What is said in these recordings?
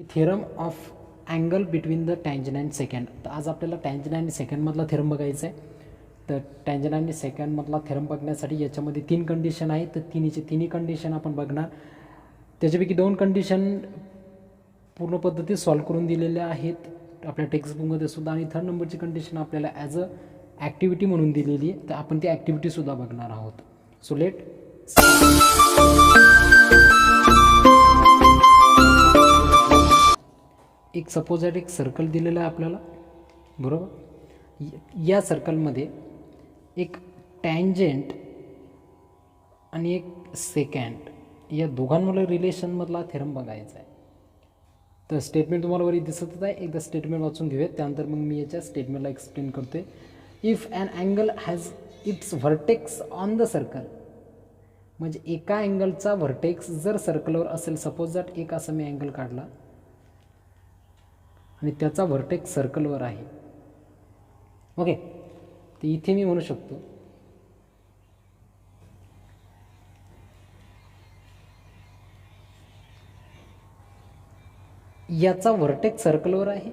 Theorem of angle between the tangent and secant. तर आज आपल्याला टँजन आणि सेकंडमधला थेरम बघायचा आहे. तर टँजन आणि सेकंडमधला थेरम बघण्यासाठी याच्यामध्ये 3 कंडिशन आहेत. तर तिन्ही कंडिशन आपण बघणार. त्याच्यापैकी 2 कंडिशन पूर्ण पद्धतीत सॉल्व करून दिलेल्या आहेत आपल्या टेक्स्टबुकमध्ये सुद्धा, आणि 3rd नंबरची कंडिशन आपल्याला ॲज अ ॲक्टिव्हिटी म्हणून दिलेली आहे. तर आपण ती ॲक्टिव्हिटीसुद्धा बघणार आहोत. सो लेट एक सपोज एक सर्कल दिलेलं आहे आपल्याला, बरोबर. या सर्कलमध्ये एक टँजेंट आणि एक सेकंड या दोघांमधलं रिलेशनमधला थेरम बघायचा आहे. तर स्टेटमेंट तुम्हाला वरी दिसतच आहे. एकदा स्टेटमेंट वाचून घेऊयात, त्यानंतर मग मी याच्या स्टेटमेंटला एक्सप्लेन करतोय. If an angle has its vertex on the circle, म्हणजे एका अँगलचा व्हर्टेक्स जर सर्कलवर असेल, सपोज दॅट एक असा मी अँगल काढला आणि त्याचा व्हर्टेक्स सर्कलवर आहे. ओके, तर इथे मी म्हणू शकतो याचा व्हर्टेक्स सर्कलवर आहे.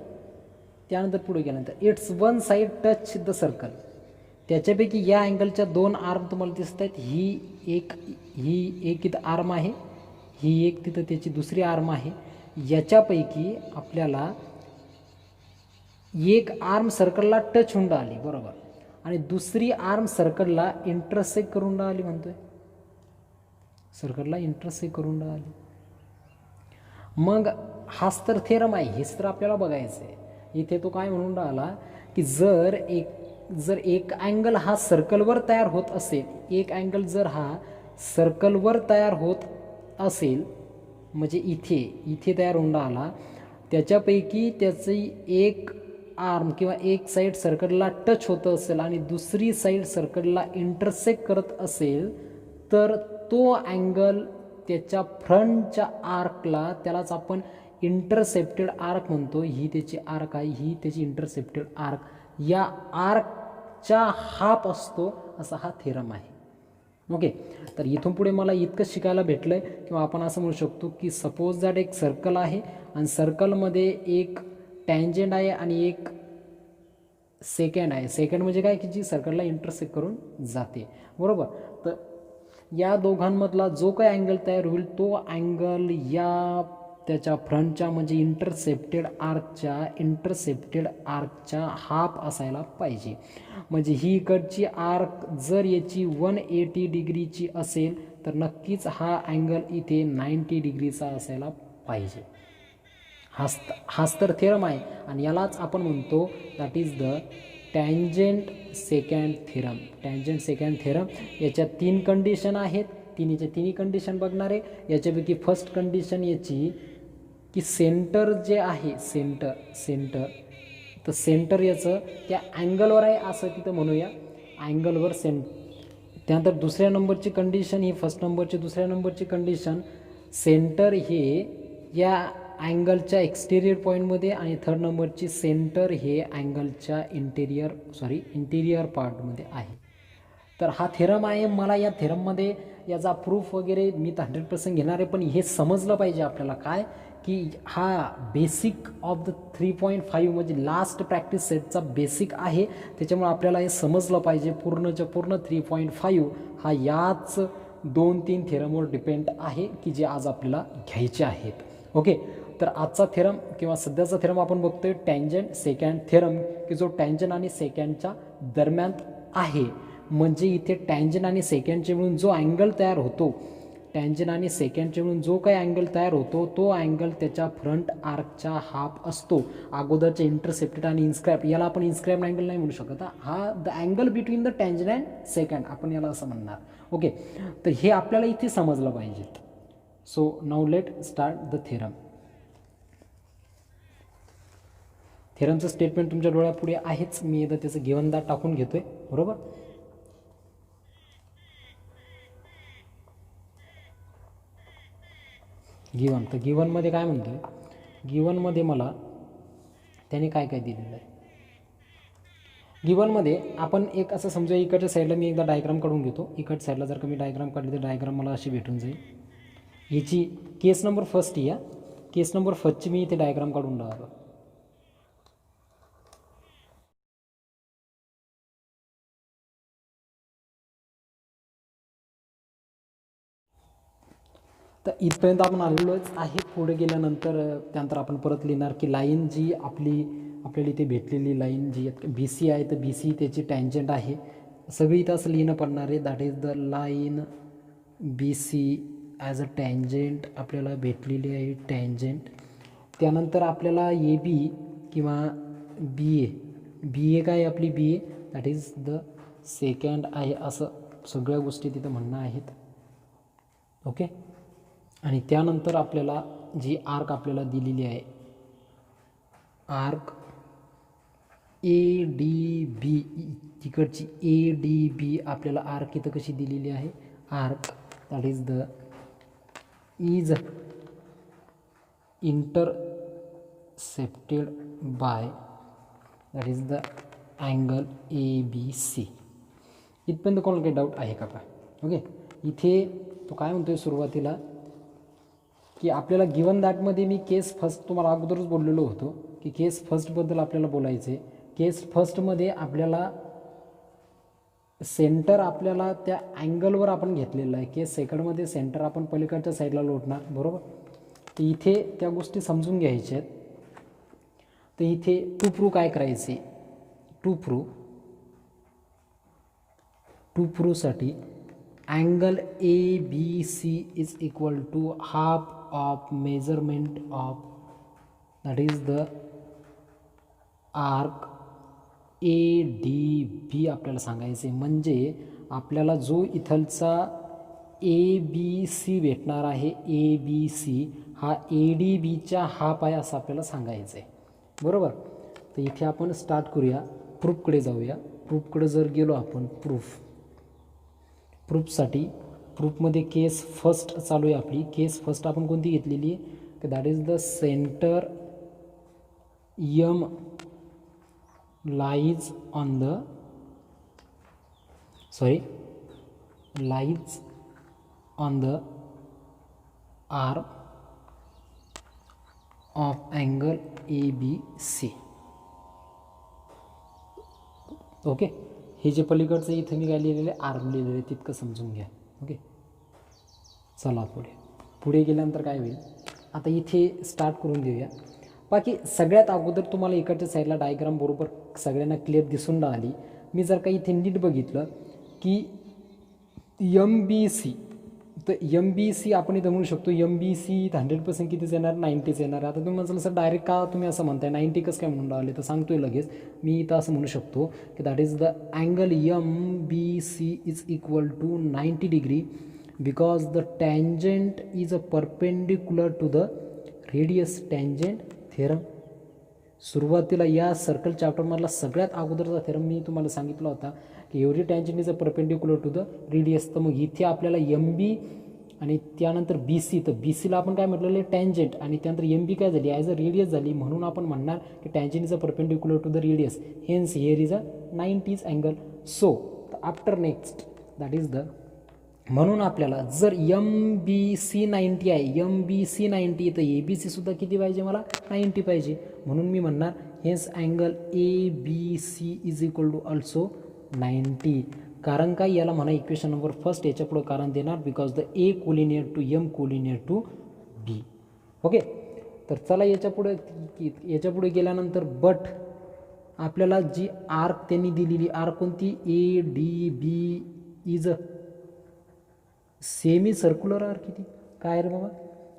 त्यानंतर पुढे गेल्यानंतर it's one side touch the circle. त्याच्यापैकी या अँगलच्या 2 आर्म तुम्हाला दिसत आहेत. ही एक इथं आर्म आहे, ही एक तिथं त्याची दुसरी आर्म आहे. याच्यापैकी आपल्याला एक आर्म सर्कलला टच होऊन राहिली, बरोबर, आणि दुसरी आर्म सर्कलला इंटरसेक्ट करून राहिली. म्हणतोय सर्कलला इंटरसेक्ट करून राहिली. मग हाच तर थेरम आहे, हेच तर आपल्याला बघायचं आहे. इथे तो काय म्हणून राहिला की जर एक अँगल हा सर्कलवर तयार होत असेल, एक अँगल जर हा सर्कलवर तयार होत असेल, म्हणजे इथे तयार होऊन राहिला, त्याच्यापैकी त्याची एक आर्म किंवा एक साईड सर्कलला टच होत असेल आणि दुसरी साईड सर्कलला इंटरसेक्ट करत असेल, तर तो अँगल त्याच्या फ्रंटच्या आर्कला, त्यालाच आपण इंटरसेप्टेड आर्क म्हणतो. ही त्याची आर्क आहे, ही त्याची इंटरसेप्टेड आर्क, या आर्कच्या हाफ असतो, असा हा थेरम आहे. ओके, तर इथून पुढे मला इतकं शिकायला भेटलं आहे, किंवा आपण असं म्हणू शकतो की सपोज दॅट एक सर्कल आहे आणि सर्कलमध्ये एक टँजेंट आहे आणि एक सेकंड आहे. सेकंड म्हणजे काय की जी सर्कलला इंटरसेक्ट करून जाते, बरोबर. तर या दोघांमधला जो काही अँगल तयार होईल तो अँगल या त्याच्या फ्रंटच्या म्हणजे इंटरसेप्टेड आर्कच्या हाफ असायला पाहिजे. म्हणजे ही इकडची आर्क जर याची 180 डिग्रीची असेल तर नक्कीच हा अँगल इथे 90 डिग्रीचा असायला पाहिजे. हाच तर थेरम आहे, आणि यालाच आपण म्हणतो that is the tangent second theorem. Tangent second theorem याच्या 3 कंडिशन आहेत. तिन्ही कंडिशन बघणार आहे. याच्यापैकी फर्स्ट कंडिशन याची की सेंटर जे आहे, सेंटर तर सेंटर याचं त्या अँगलवर आहे असं तिथं म्हणूया, अँगलवर त्यानंतर दुसऱ्या नंबरची कंडिशन ही फर्स्ट नंबरची, दुसऱ्या नंबरची कंडिशन सेंटर हे या अँगलच्या एक्सटेरियर पॉईंटमध्ये, आणि 3rd नंबरची सेंटर हे अँगलच्या इंटेरियर पार्टमध्ये आहे. तर हा थेरम आहे. मला या थेरममध्ये याचा प्रूफ वगैरे मी तर 100% घेणार आहे, पण हे समजलं पाहिजे आपल्याला काय की हा बेसिक ऑफ द 3.5 म्हणजे लास्ट प्रॅक्टिस सेटचा बेसिक आहे. त्याच्यामुळे आपल्याला हे समजलं पाहिजे. पूर्णच्या पूर्ण 3.5 हा याच 2-3 थेरमवर डिपेंड आहे की जे आज आपल्याला घ्यायचे आहेत. ओके, तर आजचा थेरम किंवा सध्याचा थेरम आपण बघतोय टँजंट सेकंड थेरम, की जो टँजंट आणि सेकंडच्या दरम्यान आहे. म्हणजे इथे टँजंट आणि सेकंडचे मिळून जो अँगल तयार होतो, टँजंट आणि सेकंडचे मिळून जो काही अँगल तयार होतो तो अँगल त्याच्या फ्रंट आर्कच्या हाफ असतो. अगोदरचे इंटरसेप्टेड आणि इन्स्क्राइब, याला आपण इन्स्क्राइब अँगल नाही म्हणू शकत. हा the angle between the tangent and second आपण याला असं म्हणणार. ओके, तर हे आपल्याला इथे समजलं पाहिजे. So now let start the theorem. थेरमचं स्टेटमेंट तुमच्या डोळ्यापुढे आहेच. मी एकदा त्याचं गिव्हन टाकून घेतोय, बरोबर. गिव्हन, तर गिव्हनमध्ये काय म्हणतोय, गिव्हनमध्ये मला त्याने काय दिलेलं आहे. गिव्हनमध्ये आपण एक असं समजूया, इकडच्या साईडला मी एकदा डायग्राम काढून घेतो. इकडच्या साईडला जर का मी डायग्राम काढली तर डायग्राम मला अशी भेटून जाईल. याची केस नंबर फर्स्ट या केस नंबर फर्स्टची मी इथे डायग्राम काढून टाकतो. तर इथपर्यंत आपण आलेलोच आहे. पुढे गेल्यानंतर त्यानंतर आपण परत लिहिणार की लाईन जी आपल्याला इथे भेटलेली लाईन जी बी सी आहे, तर बी सी त्याची टँजंट आहे. सगळी इथं असं लिहिणं पडणार आहे. That is the line B C as a tangent आपल्याला भेटलेली आहे, टँजंट. त्यानंतर आपल्याला ए बी किंवा बी ए काय आपली बी ए दॅट इज द सेकंड आहे, असं सगळ्या गोष्टी तिथं म्हणणं आहेत. ओके. आणि त्यानंतर आपल्याला जी आर्क आपल्याला दिलेली आहे, आर्क ए डी बी, तिकडची ए डी बी आपल्याला आर्क इथं कशी दिलेली आहे, arc that is the is intercepted by that is the angle A B C. इथपर्यंत कोणाला काही डाऊट आहे का पहा. ओके. इथे तो काय म्हणतोय सुरुवातीला की आपल्याला गिवन दॅटमध्ये मी केस फर्स्ट तुम्हाला अगोदरच बोललेलो होतो की केस फर्स्टबद्दल आपल्याला बोलायचं आहे. केस फर्स्टमध्ये आपल्याला सेंटर आपल्याला त्या अँगलवर आपण घेतलेलं आहे. केस सेकंडमध्ये सेंटर आपण पलीकडच्या साईडला लोटणार, बरोबर. तर इथे त्या गोष्टी समजून घ्यायच्या आहेत. तर इथे टू प्रूव्ह काय करायचे, टू प्रूव्हसाठी angle A B C is equal to half of measurement of that is the arc A D B आपल्याला सांगायचे. म्हणजे आपल्याला जो इथलचा ए बी सी भेटणार आहे, ए बी सी हा ए डी बीच्या हाफ आहे असं आपल्याला सांगायचं आहे, बरोबर. तर इथे आपण स्टार्ट करूया, प्रूफकडे जाऊया. प्रूफकडे जर गेलो आपण, प्रूफसाठी प्रूफमध्ये केस फर्स्ट चालू आहे आपली. केस फर्स्ट आपण कोणती घेतलेली आहे, तर that is the centre M lies on the arc of angle ABC. Okay. हे जे पलीकडचं इथं मी काय लिहिलेलं आहे, आर्म लिहिलेलं आहे, तितकं समजून घ्या. ओके. चला पुढे गेल्यानंतर काय होईल, आता इथे स्टार्ट करून देऊया. बाकी सगळ्यात अगोदर तुम्हाला इकडच्या साईडला डायग्राम बरोबर सगळ्यांना क्लिअर दिसून राहिली. मी जर का इथे नीट बघितलं की एम बी सी, तर एम बी सी आपण इथं म्हणू शकतो एम बी सी 100% कितीच येणार, 90च येणार. आता तुम्ही म्हटलं सर डायरेक्ट का तुम्ही असं म्हणताय, 90 कसं काय म्हणून राहिले, तर सांगतोय लगेच मी इथं असं म्हणू शकतो की that is the angle M B C is equal to 90 degree because the tangent is a perpendicular to the radius tangent theorem. सुरुवातीला या सर्कल चॅप्टरमधला सगळ्यात अगोदरचा थेरम मी तुम्हाला सांगितला होता की एवढी tangent is a perpendicular to the radius. तर मग इथे आपल्याला एम बी आणि त्यानंतर बी सी, तर बी सीला आपण काय म्हटलेलं आहे, टँजंट, आणि त्यानंतर एम बी काय झाली, ॲज अ रेडियस झाली, म्हणून आपण म्हणणार की tangent is a perpendicular to the radius, hence here is a 90s angle. So after next that is the, म्हणून आपल्याला जर एम बी सी 90 आहे, एम बी सी 90, तर ए बी सी सुद्धा किती पाहिजे, मला 90 पाहिजे. म्हणून मी म्हणणार hence angle A B C is equal to also 90. कारण काय, याला म्हणा इक्वेशन नंबर फर्स्ट, याच्या पुढे कारण देणार because the A collinear to M collinear to B. Okay. तर चला याच्या पुढे गेल्यानंतर बट आपल्याला जी आर्क त्यांनी दिलेली आर्क कोणती, A D B is semicircular arc. किती काय रे बाबा,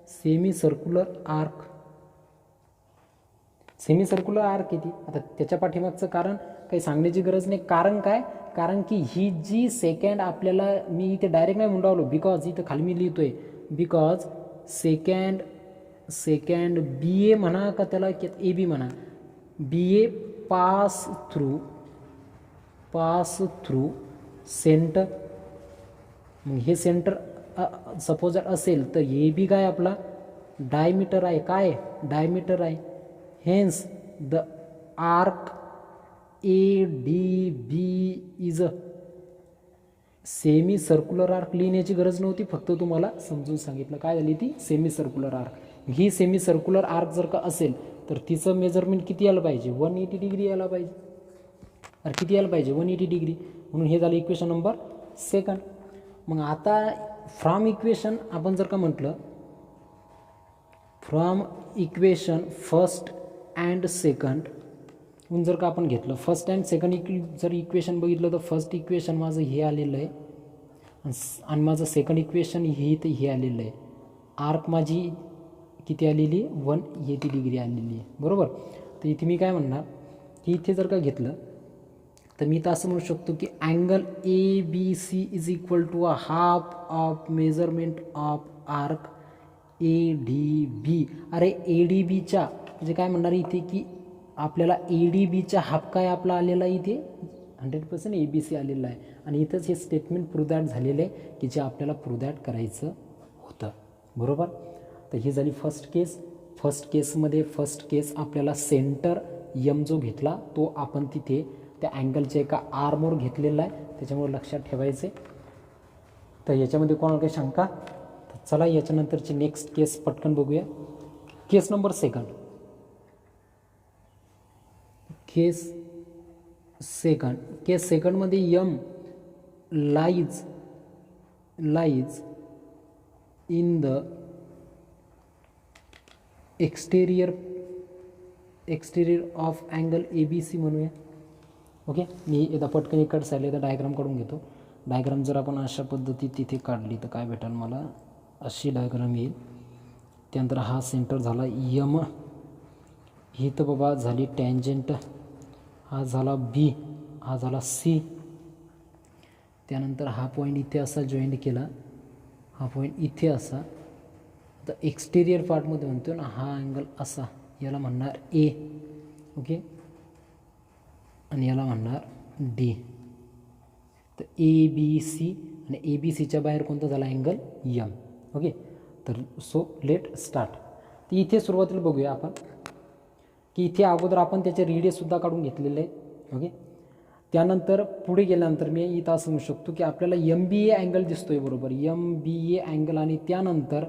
semicircular arc. Semicircular arc किती, आता त्याच्या पाठीमागचं कारण काही सांगण्याची गरज नाही. कारण काय, कारण की ही जी सेकंड आपल्याला, मी इथे डायरेक्ट नाही म्हणून बिकॉज इथं खाली मी लिहितोय बिकॉज सेकंड बी ए म्हणा का त्याला ए बी म्हणा, बी ए पास थ्रू सेंटर. मग हे सेंटर सपोज असेल तर ए बी काय आपला डायमीटर आहे, काय डायमीटर आहे. Hence the arc A D B is a semicircular arc. लिहिण्याची गरज नव्हती, फक्त तुम्हाला समजून सांगितलं काय झाली ती सेमी सर्क्युलर आर्क. ही सेमी सर्क्युलर आर्क जर का असेल तर तिचं मेजरमेंट किती यायला पाहिजे, 180 डिग्री यायला पाहिजे. अरे किती यायला पाहिजे, 180 डिग्री. म्हणून हे झालं इक्वेशन नंबर सेकंड. मग आता फ्रॉम इक्वेशन आपण जर का म्हटलं, from equation first and second म्हणून जर का आपण घेतलं, फर्स्ट अँड सेकंड जर इक्वेशन बघितलं तर फर्स्ट इक्वेशन माझं हे आलेलं आहे आणि माझं सेकंड इक्वेशन हे आलेलं आहे. आर्क माझी किती आलेली, 180 डिग्री आलेली आहे, बरोबर. तर इथे मी काय म्हणणार की इथे जर का घेतलं तर मी तर असं म्हणू शकतो की angle A B C is equal to a half of measurement of arc A D B. अरे ए डी बीच्या म्हणजे काय म्हणणार इथे की आपल्याला ए डी बीच्या हाफ काय आपला आलेला आहे इथे 100% ए बी सी आलेलं आहे. आणि इथंच हे स्टेटमेंट प्रूव्ह दॅट झालेलं आहे की जे आपल्याला प्रूव्ह दॅट करायचं होतं, बरोबर. तर ही झाली फर्स्ट केस. फर्स्ट केस आपल्याला सेंटर यम जो घेतला तो आपण तिथे त्या अँगलच्या एका आर्मवर घेतलेला आहे, त्याच्यामुळे लक्षात ठेवायचे. तर याच्यामध्ये कोणाला काही शंका, तर चला याच्यानंतरची नेक्स्ट केस पटकन बघूया. Case number second. केस सेकंडमध्ये M lies in the exterior of angle A B C म्हणूया. ओके, मी एकदा पटकन इकडं साईडला एकदा डायग्राम काढून घेतो. डायग्राम जर आपण अशा पद्धतीत तिथे काढली तर काय भेटेल मला, अशी डायग्राम येईल. त्यानंतर हा सेंटर झाला यम, ही तर बाबा झाली टँजंट, हा झाला बी, हा झाला सी. त्यानंतर हा पॉईंट इथे असा जॉईंट केला, हा पॉईंट इथे असा. तर एक्सटेरियर पार्टमध्ये म्हणतो ना हा अँगल असा, याला म्हणणार ए. ओके, आणि याला म्हणणार डी. तर ए बी सी आणि ए बी सीच्या बाहेर कोणता झाला अँगल यम. ओके, तर सो लेट स्टार्ट. तर इथे सुरुवातीला बघूया आपण की इथे अगोदर आपण त्याचे रेडियससुद्धा काढून घेतलेले आहेत. ओके, त्यानंतर पुढे गेल्यानंतर मी इथं असं म्हणू शकतो की आपल्याला एम बी ए अँगल दिसतो आहे, बरोबर. एम बी ए अँगल आणि त्यानंतर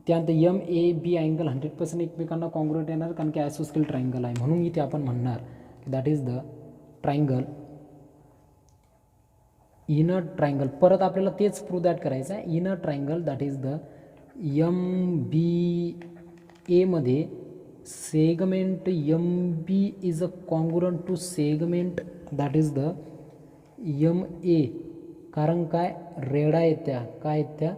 एम ए बी अँगल 100% एकमेकांना कॉन्ग्रुएंट येणार, कारण की आयसोस्केल ट्रायंगल आहे. म्हणून इथे आपण म्हणणार की that is the triangle, inner triangle. परत आपल्याला तेच प्रूव्ह दॅट करायचं आहे. Inner triangle that is the M B एमध्ये segment M B is a congruent to segment that is the M A. कारण काय रेड आहेत त्या, काय आहेत त्या,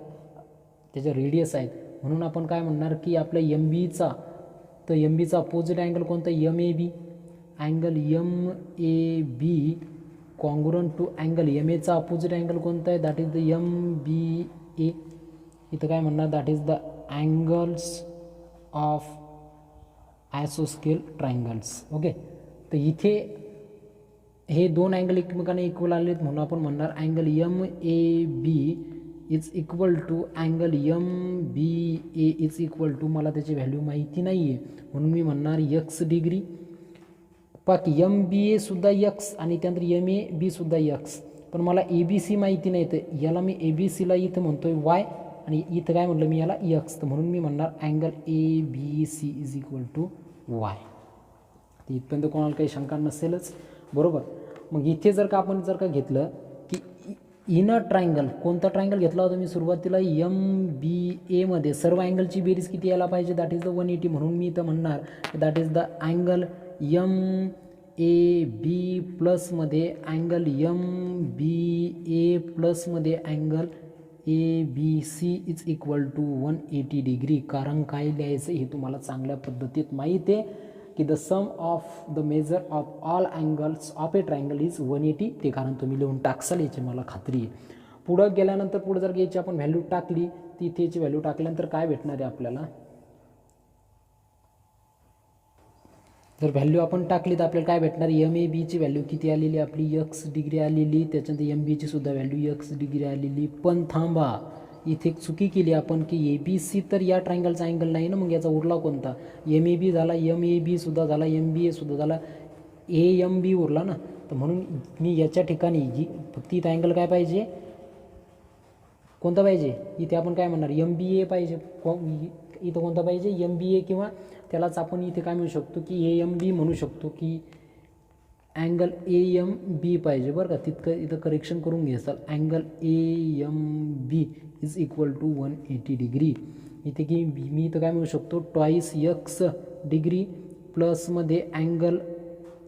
त्याच्या रेडियस आहेत. म्हणून आपण काय म्हणणार की आपल्या एम बीचा, तर एम बीचा अपोजिट अँगल कोणता, M A B. Angle M A B congruent to angle M एचा अपोजिट अँगल कोणता आहे, that is the M B A. इथं काय म्हणणार, that is the angles of आयसोस्केल ट्रायंगल्स. ओके, तर इथे हे दोन अँगल एकमेकांना इक्वल आले आहेत, म्हणून आपण म्हणणार angle M A B is equal to angle M B A is equal to, मला त्याची व्हॅल्यू माहिती नाही आहे म्हणून मी म्हणणार यक्स डिग्री. पाक एम बी एसुद्धा यक्स आणि त्यानंतर एम ए बीसुद्धा यक्स, पण मला ए बी सी माहिती नाही, तर याला मी ए बी सीला इथं म्हणतो आहे वाय आणि इथं काय म्हटलं मी याला यक्स, तर म्हणून मी म्हणणार angle A B C is equal to y. तर इथपर्यंत कोणाला काही शंका नसेलच, बरोबर. मग इथे जर का आपण जर का घेतलं की इनर ट्रायंगल, कोणता ट्रायंगल घेतला होता मी सुरुवातीला, एम बी एमध्ये सर्व अँगलची बेरीज किती यायला पाहिजे, दॅट इज द 180. म्हणून मी इथं म्हणणार that is the angle M A B प्लसमध्ये अँगल एम बी ए प्लसमध्ये angle A B C is equal to 180 degree. कारण काय लिहायचं हे तुम्हाला चांगल्या पद्धतीत माहीत आहे की the sum of the measure of all angles of a triangle is 180. ते कारण तुम्ही लिहून टाकसाल याची मला खात्री आहे. पुढं गेल्यानंतर पुढं जर याची आपण व्हॅल्यू टाकली, तिथे याची व्हॅल्यू टाकल्यानंतर काय भेटणार आहे आपल्याला, जर व्हॅल्यू आपण टाकली तर आपल्याला काय भेटणार, एम ए बीची व्हॅल्यू किती आलेली आपली, यक्स डिग्री आलेली. त्याच्यानंतर एम बीची सुद्धा व्हॅल्यू यक्स डिग्री आलेली. पण थांबा, इथे चुकी केली आपण की ए बी सी तर या ट्रायंगलचा अँगल नाही ना, मग याचा उरला कोणता, एम ए बी झाला, एम ए बी सुद्धा झाला, एम बी ए सुद्धा झाला, ए एम बी उरला ना. तर म्हणून मी याच्या ठिकाणी फक्त इथं अँगल काय पाहिजे, कोणता पाहिजे, इथे आपण काय म्हणणार एम बी ए पाहिजे. इथं कोणता पाहिजे, MBA, किंवा त्यालाच आपण इथे काय म्हणू शकतो की AMB म्हणू शकतो की अँगल AMB पाहिजे बरं का. तितकं इथं करेक्शन करून घ्यायचं. Angle AMB is equal to 180 degree. इथे की मी इथं काय म्हणू शकतो, ट्वाईस x डिग्री प्लसमध्ये angle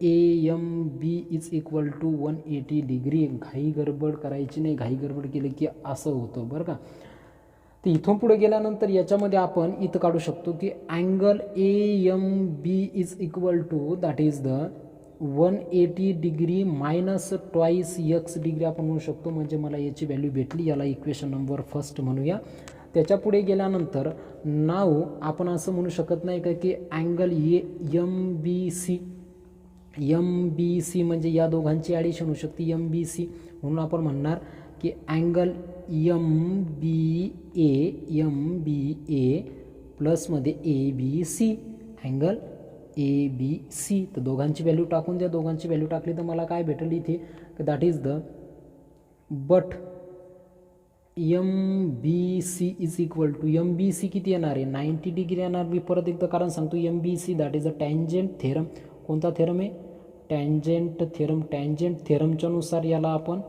AMB is equal to 180 degree. घाई गडबड करायची नाही, घाई गडबड केलं की असं होतं बरं का. तर इथून पुढे गेल्यानंतर याच्यामध्ये आपण इथं काढू शकतो की angle AMB is equal to that is the 180 degree minus twice x degree आपण म्हणू शकतो. म्हणजे मला याची व्हॅल्यू भेटली. याला इक्वेशन नंबर फर्स्ट म्हणूया. त्याच्या पुढे गेल्यानंतर नाव आपण असं म्हणू शकत नाही का की अँगल MBC म्हणजे या दोघांची ॲडिशन होऊ शकते MBC. म्हणून आपण म्हणणार की angle MBA प्लसमध्ये ABC, angle ABC. तर दोघांची व्हॅल्यू टाकून द्या. दोघांची व्हॅल्यू टाकली तर मला काय भेटेल इथे, that is the but MBC is equal to, MBC किती येणार आहे, 90 डिग्री येणार. मी परत एकदा कारण सांगतो, MBC that is a tangent theorem. कोणता थेरम आहे, टँजंट थेरम. टँजंट थेरमच्या नुसार याला आपण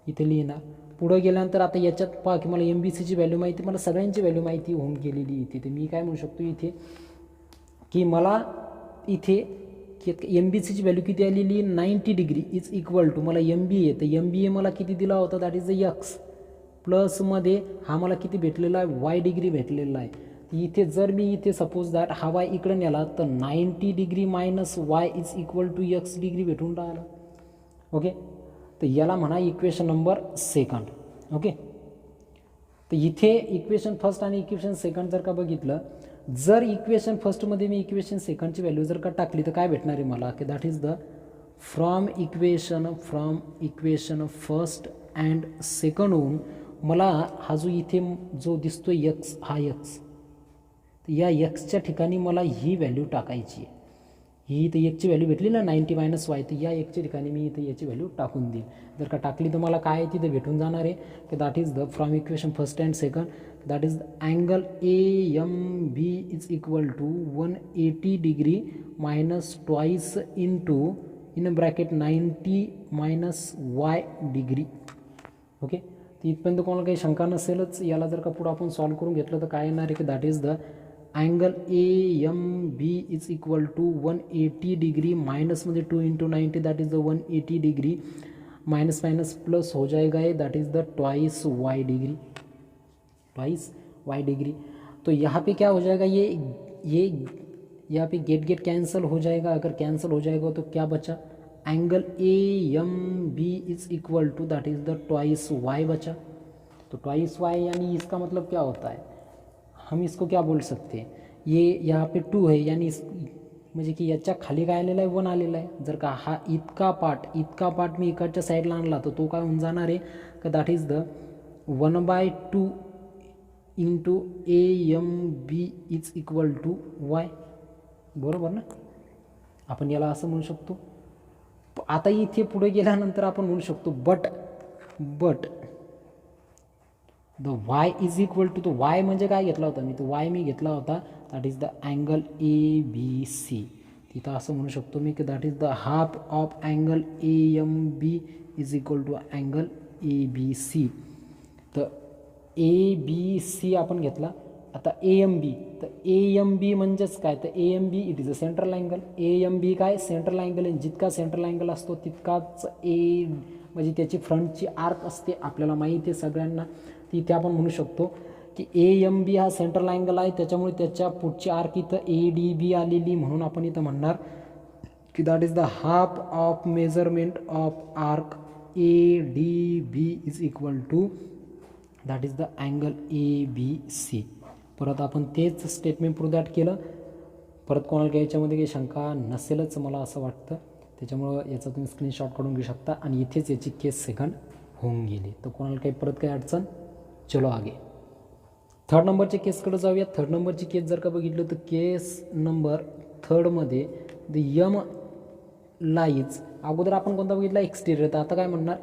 इथे लिहिणार. पुढे गेल्यानंतर आता याच्यात पहा की मला MBCची व्हॅल्यू माहिती, मला सगळ्यांची व्हॅल्यू माहिती होऊन गेलेली इथे. तर मी काय म्हणू शकतो इथे की मला इथे MBCची व्हॅल्यू किती आलेली, 90 डिग्री इज इक्वल टू मला MBA. तर MBA मला किती दिला होता, दॅट इज द x प्लसमध्ये हा मला किती भेटलेला आहे, y डिग्री भेटलेला आहे. इथे जर मी इथे सपोज दॅट हा y इकडे नेला तर 90 degree minus y is equal to x degree भेटून राहिला. ओके, तर याला म्हणा इक्वेशन नंबर सेकंड. ओके, तर इथे इक्वेशन फर्स्ट आणि इक्वेशन सेकंड जर का बघितलं, जर इक्वेशन फर्स्टमध्ये मी इक्वेशन सेकंडची व्हॅल्यू जर का टाकली तर काय भेटणार आहे मला की that is the from equation first and सेकंडहून मला हा जो इथे जो दिसतो x, हा x, या एक्सच्या ठिकाणी मला ही व्हॅल्यू टाकायची आहे. ही इथं एकची व्हॅल्यू भेटली ना 90 मायनस वाय, तर या एकच्या ठिकाणी मी इथे याची व्हॅल्यू टाकून देईन. जर का टाकली तर मला काय तिथे भेटून जाणार आहे की that is the from equation first and second that is the angle AMB is equal to 180 degree minus twice into in bracket 90 minus y degree. Okay, तर इथपर्यंत कोणाला काही शंका नसेलच. याला जर का पुढं आपण सॉल्व करून घेतलं तर काय येणार आहे की that is the angle AMB is equal to 180 degree minus में 2 into 90 that is the 180 degree minus minus plus हो जाएगा ये that is the twice Y degree. तो यहाँ पे क्या हो जाएगा, ये यहाँ पे गेट कैंसिल हो जाएगा. अगर कैंसिल हो जाएगा तो क्या बचा, angle AMB is equal to that is the twice Y बचा. तो ट्वाइस वाई यानी इसका मतलब क्या होता है, हम इसको क्या बोल सकते हैं, ये यहाँ पे 2 है यानी म्हणजे की याच्या खाली काय आलेला आहे 1 आलेला आहे. जर का हा इतका पार्ट मी इकडच्या साईडला आणला तर तो काय होऊन जाणार आहे का that is the 1/2 into AMB is equal to Y. बरोबर ना, आपण याला असं म्हणू शकतो. आता इथे पुढे गेल्यानंतर आपण म्हणू शकतो but the Y is equal to, तो वाय म्हणजे काय घेतला होता मी, तो वाय मी घेतला होता that is the angle ABC. तिथं असं म्हणू शकतो मी की that is the half of angle AMB is equal to angle ABC. तर ABC आपण घेतला. आता AMB, तर AMB म्हणजेच काय, तर AMB it is a central angle. AMB काय सेंट्रल अँगल आहे, जितका सेंट्रल अँगल असतो तितकाच म्हणजे त्याची फ्रंटची आर्क असते, आपल्याला माहिती आहे सगळ्यांना. तिथे आपण म्हणू शकतो की AMB हा सेंट्रल अँगल आहे, त्याच्यामुळे त्याच्या पुढची आर्क इथं ADB आलेली, म्हणून आपण इथं म्हणणार की that is the half of measurement of arc ADB is equal to that is the angle ABC. परत आपण तेच स्टेटमेंट प्रूव्ह दॅट केलं. परत कोणाला काही याच्यामध्ये काही शंका नसेलच मला असं वाटतं, त्याच्यामुळं याचा तुम्ही स्क्रीनशॉट काढून घेऊ शकता. आणि इथेच याची केस सेकंड होऊन गेली. तर कोणाला काही परत काही अडचण, चलो आगे थर्ड नंबरच्या केसकडे जाऊया. थर्ड नंबरची केस जर का बघितलं तर केस नंबर थर्डमध्ये द यम लाईज, अगोदर आपण कोणता बघितला एक्सटेरियर, तर आता काय म्हणणार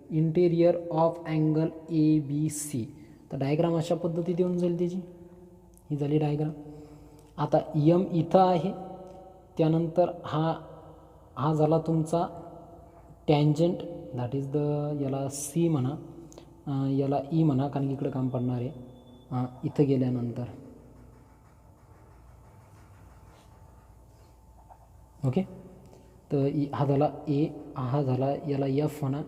इंटेरियर ऑफ अँगल ABC. तर डायग्राम अशा पद्धतीत येऊन जाईल त्याची. ही झाली डायग्राम. आता यम इथं आहे, त्यानंतर हा झाला तुमचा टँजंट, दॅट इज द, याला सी म्हणा, याला ई म्हणा, कारण इकडं काम पडणार आहे इथं गेल्यानंतर. ओके, तर हा झाला ए, हा झाला, याला एफ म्हणा,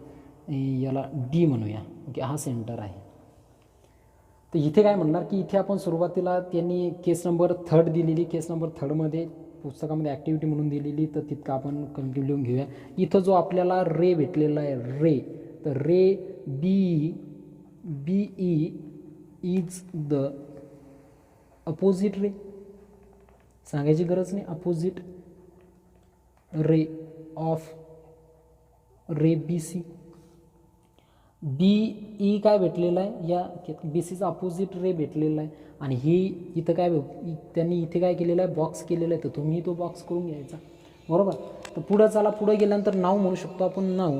याला डी म्हणूया. ओके, हा सेंटर आहे. तर इथे काय म्हणणार की इथे आपण सुरुवातीला त्यांनी केस नंबर 3 दिलेली, केस नंबर 3मध्ये पुस्तकामध्ये ॲक्टिव्हिटी म्हणून दिलेली, तर तितकं आपण कंटिन्यू लिहून घेऊया. इथं जो आपल्याला रे भेटलेला आहे रे, तर ray B E is the opposite ray, सांगायची गरज नाही, opposite ray of ray B C. B E काय भेटलेलं आहे, या बी सीचा अपोजिट रे भेटलेला आहे. आणि ही इथं काय त्यांनी इथे काय केलेलं आहे, बॉक्स केलेला आहे, तर तुम्ही तो बॉक्स करून घ्यायचा. बरोबर. तर पुढं चला, पुढं गेल्यानंतर नाव म्हणू शकतो आपण, नाव.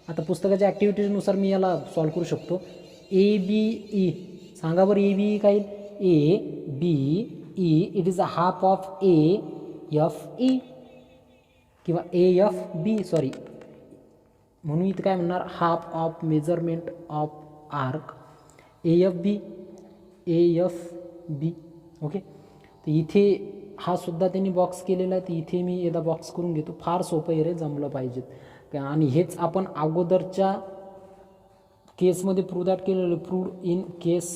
आता पुस्तकाच्या ॲक्टिव्हिटीनुसार मी याला सॉल्व करू शकतो. ए बी ई, सांगा बरं ए बी ई काय, A B E it is a half of A F E किंवा ए एफ बी, सॉरी, म्हणून इथं काय म्हणणार, half of measurement of arc A F B. Okay, तर इथे हा सुद्धा त्यांनी बॉक्स केलेला आहे, तर इथे मी एकदा बॉक्स करून घेतो. फार सोपं आहे रे, जमलं पाहिजेत. आणि हेच आपण अगोदरच्या केसमध्ये प्रूव्ह दॅट केलेलं, प्रूव्ड इन केस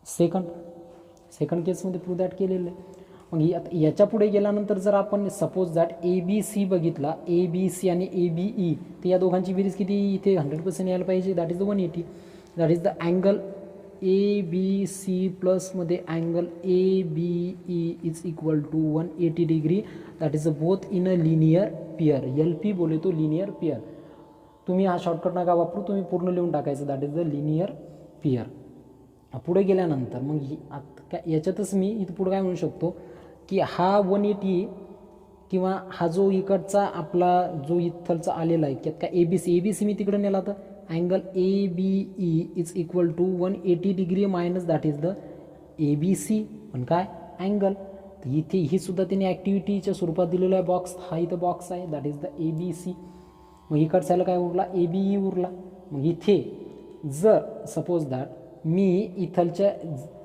सेकंड केसमध्ये प्रूव्ह दॅट केलेलं आहे. मग याच्या पुढे गेल्यानंतर जर आपण suppose that A B C बघितला, ए बी सी आणि ए बी ई, तर या दोघांची बेरीज किती, इथे 100% यायला पाहिजे, that is the 180. That is the angle A B C प्लसमध्ये angle A B E is equal to 180 degree. That is both in a linear pair, L P बोले तो लिनियर पेअर. तुम्ही हा शॉर्टकट नका वापरू, तुम्ही पूर्ण लिहून टाकायचं, that is the linear pair. पुढे गेल्यानंतर मग याच्यातच मी इथं पुढे काय म्हणू शकतो की हा 180 किंवा हा जो इकडचा आपला जो इथलचा आलेला आहे, त्यात काय ए बी सी मी तिकडे नेला, तर angle A B E is equal to 180 degree minus that is the A B C, पण काय अँगल. तर इथे ही सुद्धा त्यांनी ॲक्टिव्हिटीच्या स्वरूपात दिलेला आहे बॉक्स, हा इथं बॉक्स आहे, that is the A B C. मग इकडच्याला काय उरला, ए बी ई उरला. मग इथे जर सपोज दॅट मी इथलच्या,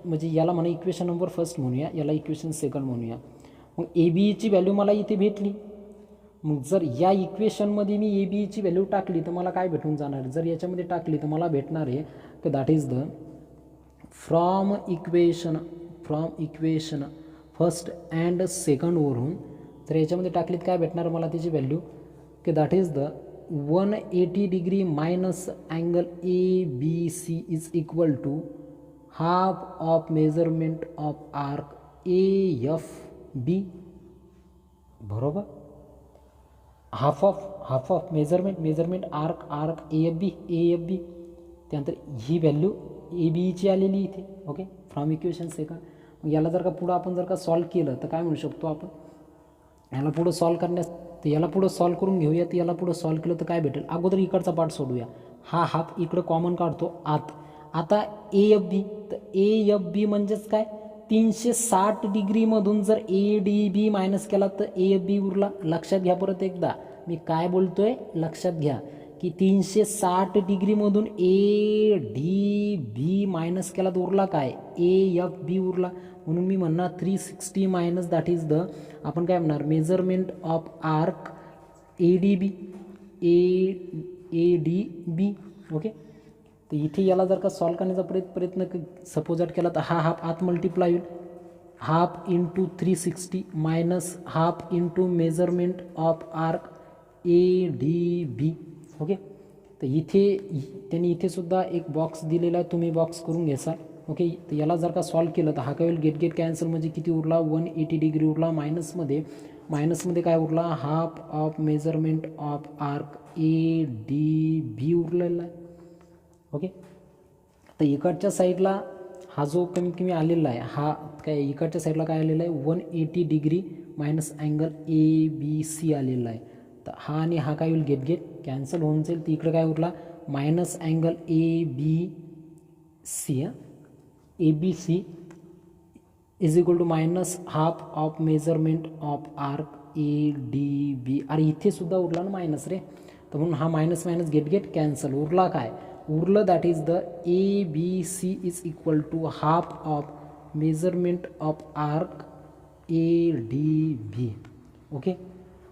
म्हणजे याला म्हणा इक्वेशन नंबर 1 म्हणूया, याला इक्वेशन 2 म्हणूया. मग ए बी ईची व्हॅल्यू मला इथे भेटली. मग जर या इक्वेशनमध्ये मी ए बी ईची व्हॅल्यू टाकली तर मला काय भेटून जाणार, जर याच्यामध्ये टाकली तर मला भेटणार आहे की that is the from equation first and सेकंडवरून जर याच्यामध्ये टाकलीत काय भेटणार मला त्याची व्हॅल्यू, की that is the 180 degree minus angle A B C is equal to half of measurement of arc A F B. बरोबर, half of measurement arc A F B. त्यानंतर ही व्हॅल्यू ए बी ईची आलेली इथे. Okay, from equation 2. मग याला जर का पुढं आपण जर का सॉल्व केलं तर काय म्हणू शकतो आपण, याला पुढं सॉल्व करण्यास, तर याला पुढं सॉल्व करून घेऊया. तर याला पुढं सॉल्व केलं तर काय भेटेल, अगोदर इकडचा पार्ट सोडूया, हा हाफ इकडं कॉमन काढतो आत. आता ए एफ बी, तर ए एफ बी म्हणजेच काय, 360 डिग्रीमधून जर ए डी बी मायनस केला तर ए एफ बी उरला. लक्षात घ्या परत एकदा मी काय बोलतोय, लक्षात घ्या की 360 डिग्रीमधून ए डी बी मायनस केला तर उरला काय, ए एफ बी उरला. म्हणून मी म्हणणार 360 मायनस दॅट इज द, आपण काय म्हणणार, measurement of arc A D B. Okay, तर इथे याला जर का सॉल्व करण्याचा प्रयत्न सपोज केला तर हा हाफ आत मल्टिप्लाय होईल, half into 360 minus half into measurement of arc A D B. Okay, तर इथे त्यांनी इथे सुद्धा एक बॉक्स दिलेला आहे, तुम्ही बॉक्स करून घ्याल. ओके, तर याला जर का सॉल्व केलं तर हा काय होईल, गेट कॅन्सल, म्हणजे किती उरला, 180 डिग्री उरला. मायनसमध्ये काय उरला, half of measurement of arc A D B उरलेला आहे. ओके, तर इकडच्या साईडला हा जो कमी कमी आलेला आहे, हा काय इकडच्या साईडला काय आलेला आहे, 180 degree minus angle A B C आलेला आहे. तर हा आणि हा काय होईल, गेट कॅन्सल होऊन जाईल. तर इकडे काय उरला, minus angle A B C. ABC is equal to minus half of measurement of arc ADB. अरे इथे सुद्धा उरला ना मायनस रे, तर म्हणून हा मायनस मायनस गेट कॅन्सल. उरला काय, उरलं that is the ABC is equal to half of measurement of arc ADB. Okay,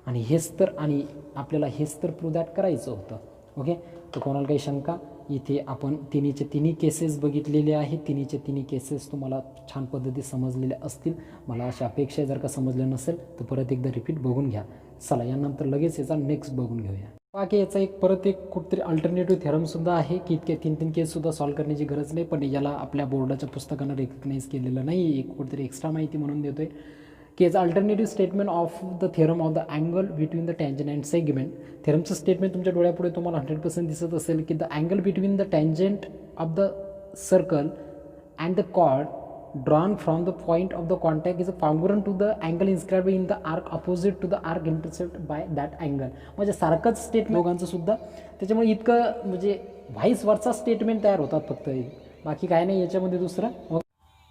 आणि हेच तर, आणि आपल्याला हेच तर प्रूव्ह दॅट करायचं होतं. ओके, तर कोणाला काही शंका, इथे आपण तिन्ही केसेस बघितलेले आहेत. तिन्ही केसेस तुम्हाला छान पद्धती समजलेल्या असतील, मला अशी अपेक्षा आहे. जर का समजलं नसेल तर परत एकदा रिपीट बघून घ्या. चला यानंतर लगेच याचा नेक्स्ट बघून घेऊया. बाकी याचा परत एक कुठेतरी अल्टरनेटिव्ह थेरमसुद्धा आहे की इतके तीन केससुद्धा सॉल्व करण्याची गरज नाही, पण याला आपल्या बोर्डाच्या पुस्तकानं रेकग्नाईज केलेलं नाही. एक कुठेतरी एक्स्ट्रा माहिती म्हणून देतोय की याचा alternative statement of the theorem of the angle between the tangent and segment. थेरमचं स्टेटमेंट तुमच्या डोळ्यापुढे तुम्हाला 100% दिसत असेल की the angle between the tangent of the circle and the chord drawn from the point of the contact is congruent to the angle inscribed in the arc opposite to the arc intercepted by that angle. म्हणजे सारखंच statement दोघांचं सुद्धा, त्याच्यामुळे इतकं म्हणजे vice वर्सा statement तयार होतात फक्त, बाकी काय नाही याच्यामध्ये दुसरं.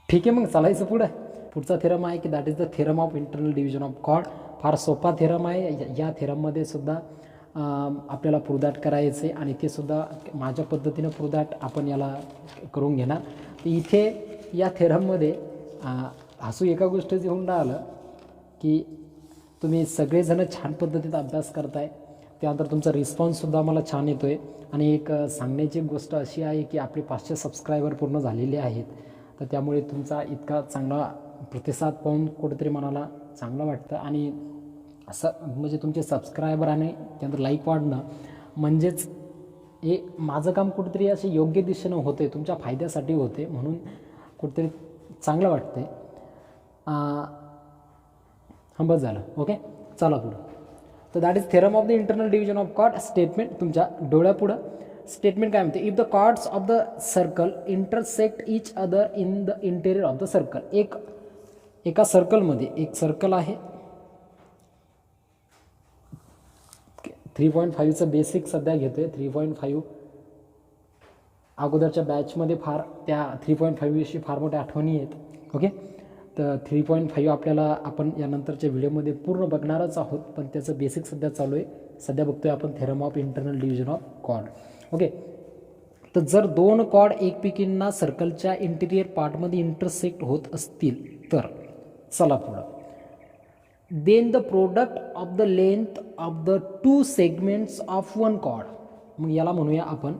ठीक आहे, मग चालायचं पुढचा थेरम आहे की that is the theorem of internal division of chord. फार सोपा थेरम आहे. या थेरममध्ये सुद्धा आपल्याला प्रूव्ह दॅट करायचे आणि ते सुद्धा माझ्या पद्धतीनं प्रूव्ह दॅट आपण याला करून घेणार. तर इथे या थेरममध्ये हसू एका गोष्टीचं होऊन राहिलं की तुम्ही सगळेजण छान पद्धतीत अभ्यास करताय, त्यानंतर तुमचा रिस्पॉन्ससुद्धा मला छान येतो आहे. आणि एक सांगण्याची गोष्ट अशी आहे की आपले 500 सबस्क्रायबर पूर्ण झालेले आहेत, तर त्यामुळे तुमचा इतका चांगला प्रतिसाद पाहून कुठेतरी मनाला चांगलं वाटतं. आणि असं म्हणजे तुमचे सबस्क्रायबर आणि त्यानंतर लाईक वाढणं म्हणजेच हे माझं काम कुठेतरी असे योग्य दिशेनं होते, तुमच्या फायद्यासाठी होते, म्हणून कुठेतरी चांगलं वाटतं आहे. हां बस झालं. ओके, चला पुढं. तर that is theorem of the internal division of chord. Statement तुमच्या डोळ्यापुढं स्टेटमेंट काय म्हणते, if the chords of the circle intersect each other in the interior of the circle. एका सर्कलमध्ये, एक सर्कल आहे 3.5चं बेसिक सध्या घेतो आहे. 3.5 अगोदरच्या बॅचमध्ये फार त्या 3.5 विषयी फार मोठ्या आठवणी आहेत. ओके, तर 3.5 आपल्याला आपण यानंतरच्या व्हिडिओमध्ये पूर्ण बघणारच आहोत, पण त्याचं बेसिक सध्या चालू आहे. सध्या बघतोय आपण theorem of internal division of chord. Okay, तर जर दोन कॉर्ड एकमेकींना सर्कलच्या इंटिरियर पार्टमध्ये इंटरसेक्ट होत असतील तर चला पुढं. Then the product of the length of the two segments of one chord. मग याला म्हणूया आपण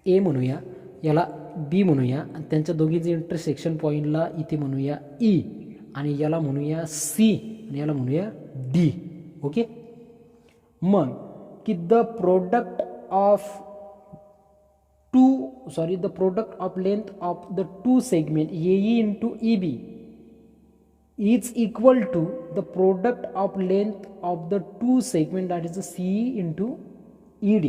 ए म्हणूया, याला बी म्हणूया, आणि त्यांच्या दोघीचे इंटरसेक्शन पॉईंटला इथे म्हणूया ई, आणि याला म्हणूया सी, आणि याला म्हणूया डी. ओके, मग की the product of length of the two segment AE into EB is equal to the product of length of the two segment that is CE into ED.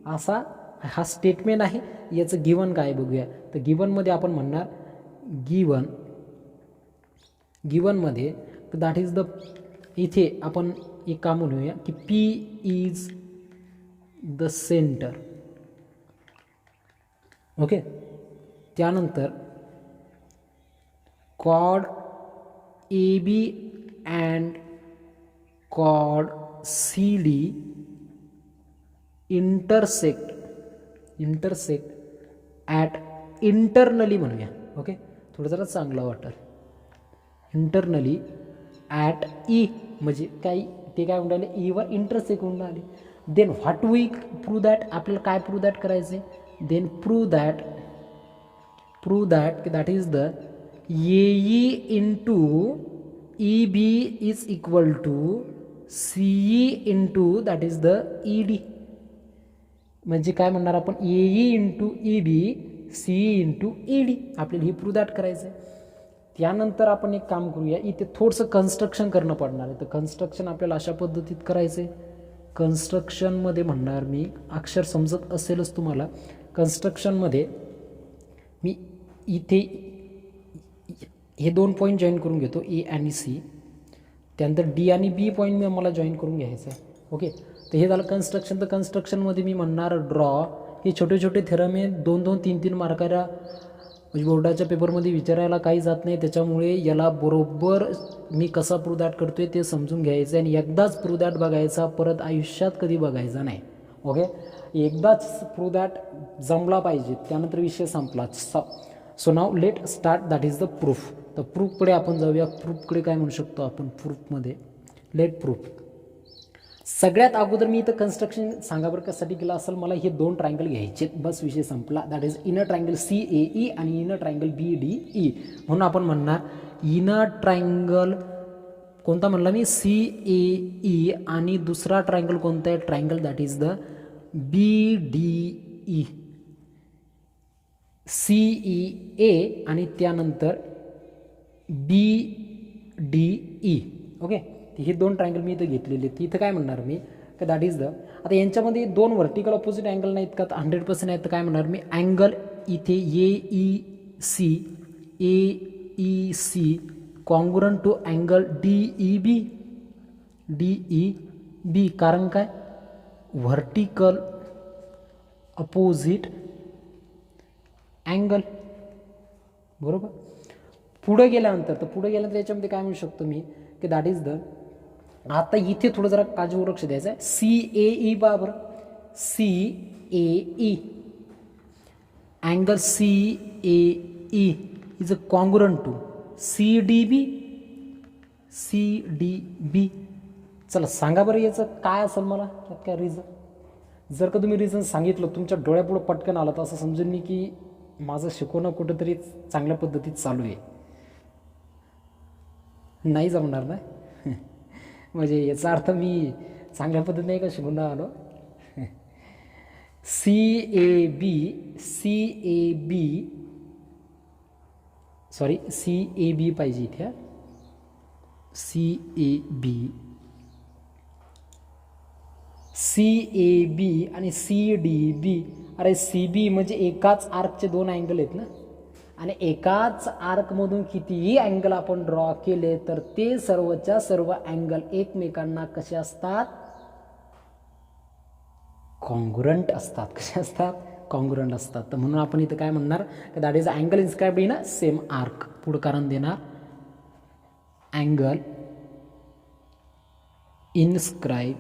असा हा स्टेटमेंट आहे. याचं given काय बघूया. तर गिवनमध्ये आपण म्हणणार गिवनमध्ये तर दॅट इज द, इथे आपण एक काम म्हणूया की P is the centre. Okay, त्यानंतर chord AB and chord CD intersect at internally म्हणूया. ओके, थोडं जरा चांगलं वाटेल. इंटरनली ॲट ई म्हणजे काही ते काय म्हणून राहिले, ईवर इंटरसेक्ट होऊन राहिले. Then what we prove that, आपल्याला काय प्रूव्ह दॅट करायचे. देन प्रूव्ह दॅट की that is the AE into EB is equal to CE into that is the ED. म्हणजे काय म्हणणार आपण, AE into EB CE into ED. आपल्याला ही prove that करायचं आहे. त्यानंतर आपण एक काम करूया, इथे थोडंसं कन्स्ट्रक्शन करणं पडणार आहे. तर कन्स्ट्रक्शन आपल्याला अशा पद्धतीत करायचं आहे. कन्स्ट्रक्शनमध्ये म्हणणार मी, अक्षर समजत असेलच तुम्हाला. कन्स्ट्रक्शनमध्ये मी इथे हे 2 पॉईंट जॉईन करून घेतो, A आणि C. त्यानंतर D आणि B पॉईंट मी मला जॉईन करून घ्यायचं आहे. ओके, तर हे झालं कन्स्ट्रक्शन. तर कन्स्ट्रक्शनमध्ये मी म्हणणार ड्रॉ. हे छोटे छोटे थेरम आहे, 2-2, 3-3 मार्काच्या म्हणजे बोर्डाच्या पेपरमध्ये विचारायला काही जात नाही, त्याच्यामुळे याला बरोबर मी कसा प्रूव्ह दॅट करतोय ते समजून घ्यायचं आणि एकदाच प्रूव्ह दॅट बघायचा, परत आयुष्यात कधी बघायचा नाही. ओके, एकदाच प्रूव्ह दॅट जमला पाहिजे, त्यानंतर विषय संपला. So now let start, that is the proof. तर प्रूफकडे आपण जाऊया. प्रूफकडे काय म्हणू शकतो आपण प्रूफमध्ये, लेट प्रूफ. सगळ्यात अगोदर मी इथं कन्स्ट्रक्शन सांगा बरं कशासाठी केलं असेल, मला हे 2 ट्रायंगल घ्यायचे, बस विषय संपला. That is inner triangle CAE आणि इनर ट्रायंगल BDE. म्हणून आपण म्हणणार इनर ट्रायंगल कोणता म्हणला मी, CAE, आणि दुसरा ट्रायंगल कोणता आहे, triangle that is the BDE. CEA आणि त्यानंतर BDE. ओके, हे 2 ट्रायंगल मी इथं घेतलेले. इथं काय म्हणणार मी, का दॅट इज द, आता यांच्यामध्ये 2 व्हर्टिकल ऑपोजिट अँगल नाहीत का, 100% आहेत. तर काय म्हणणार मी, अँगल इथे AEC congruent to angle DEB. कारण काय, व्हर्टिकल अपोजिट अँगल. बरोबर. पुढे गेल्यानंतर याच्यामध्ये काय म्हणू शकतो मी, की दॅट इज द, आता इथे थोडं जरा काळजीपूर्वक लक्ष द्यायचं आहे. CAE बरोबर, CAE angle CAE is a congruent to CDB. चला सांगा बरं याचं काय असेल, मला यात काय रिझन. जर का तुम्ही रिझन सांगितलं, तुमच्या डोळ्यापुढं पटकन आलं, तर असं समजून मी की माझं शिकवणं कुठंतरी चांगल्या पद्धतीत चालू आहे. नाही जमणार ना म्हणजे याचा अर्थ मी चांगल्या पद्धतीने का शिकून आलो. CAB पाहिजे इथे. CAB आणि CDB. अरे CB म्हणजे एकाच आर्कचे 2 अँगल आहेत ना, आणि एकाच आर्कमधून कितीही अँगल आपण ड्रॉ केले तर ते सर्वच्या सर्व अँगल एकमेकांना कसे असतात, कॉन्ग्रुएंट असतात. कसे असतात, कॉन्ग्रुएंट असतात. तर म्हणून आपण इथं काय म्हणणार, की that is angle inscribed in a same arc. पुढं कारण देणार अँगल इन्स्क्राइब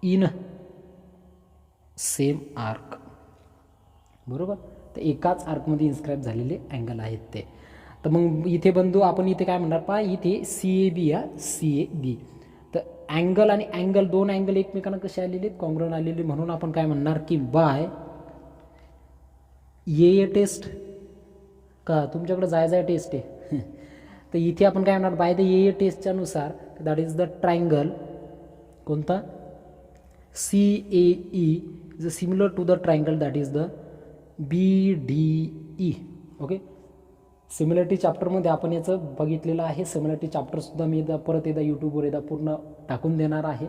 इन सेम आर्क. बरोबर. तर एकाच आर्कमध्ये इन्स्क्राईब झालेले अँगल आहेत ते. तर मग इथे बंधू आपण इथे काय म्हणणार, पहा इथे CAB या CAB. तर अँगल आणि अँगल 2 अँगल एकमेकांना कसे आलेले, कॉन्ग्रुएंट आलेले. म्हणून आपण काय म्हणणार की बाय ये टेस्ट, का तुमच्याकडे जाय टेस्ट आहे तर इथे आपण काय म्हणणार, बाय द ये टेस्टच्या नुसार दॅट इज द ट्रायंगल कोणता, CAE is similar to the triangle that is the BDE. Okay, similarity चॅप्टरमध्ये आपण याचं बघितलेलं आहे. सिमिलरिटी चॅप्टरसुद्धा मी परत एकदा यूट्यूबवर पूर्ण टाकून देणार आहे.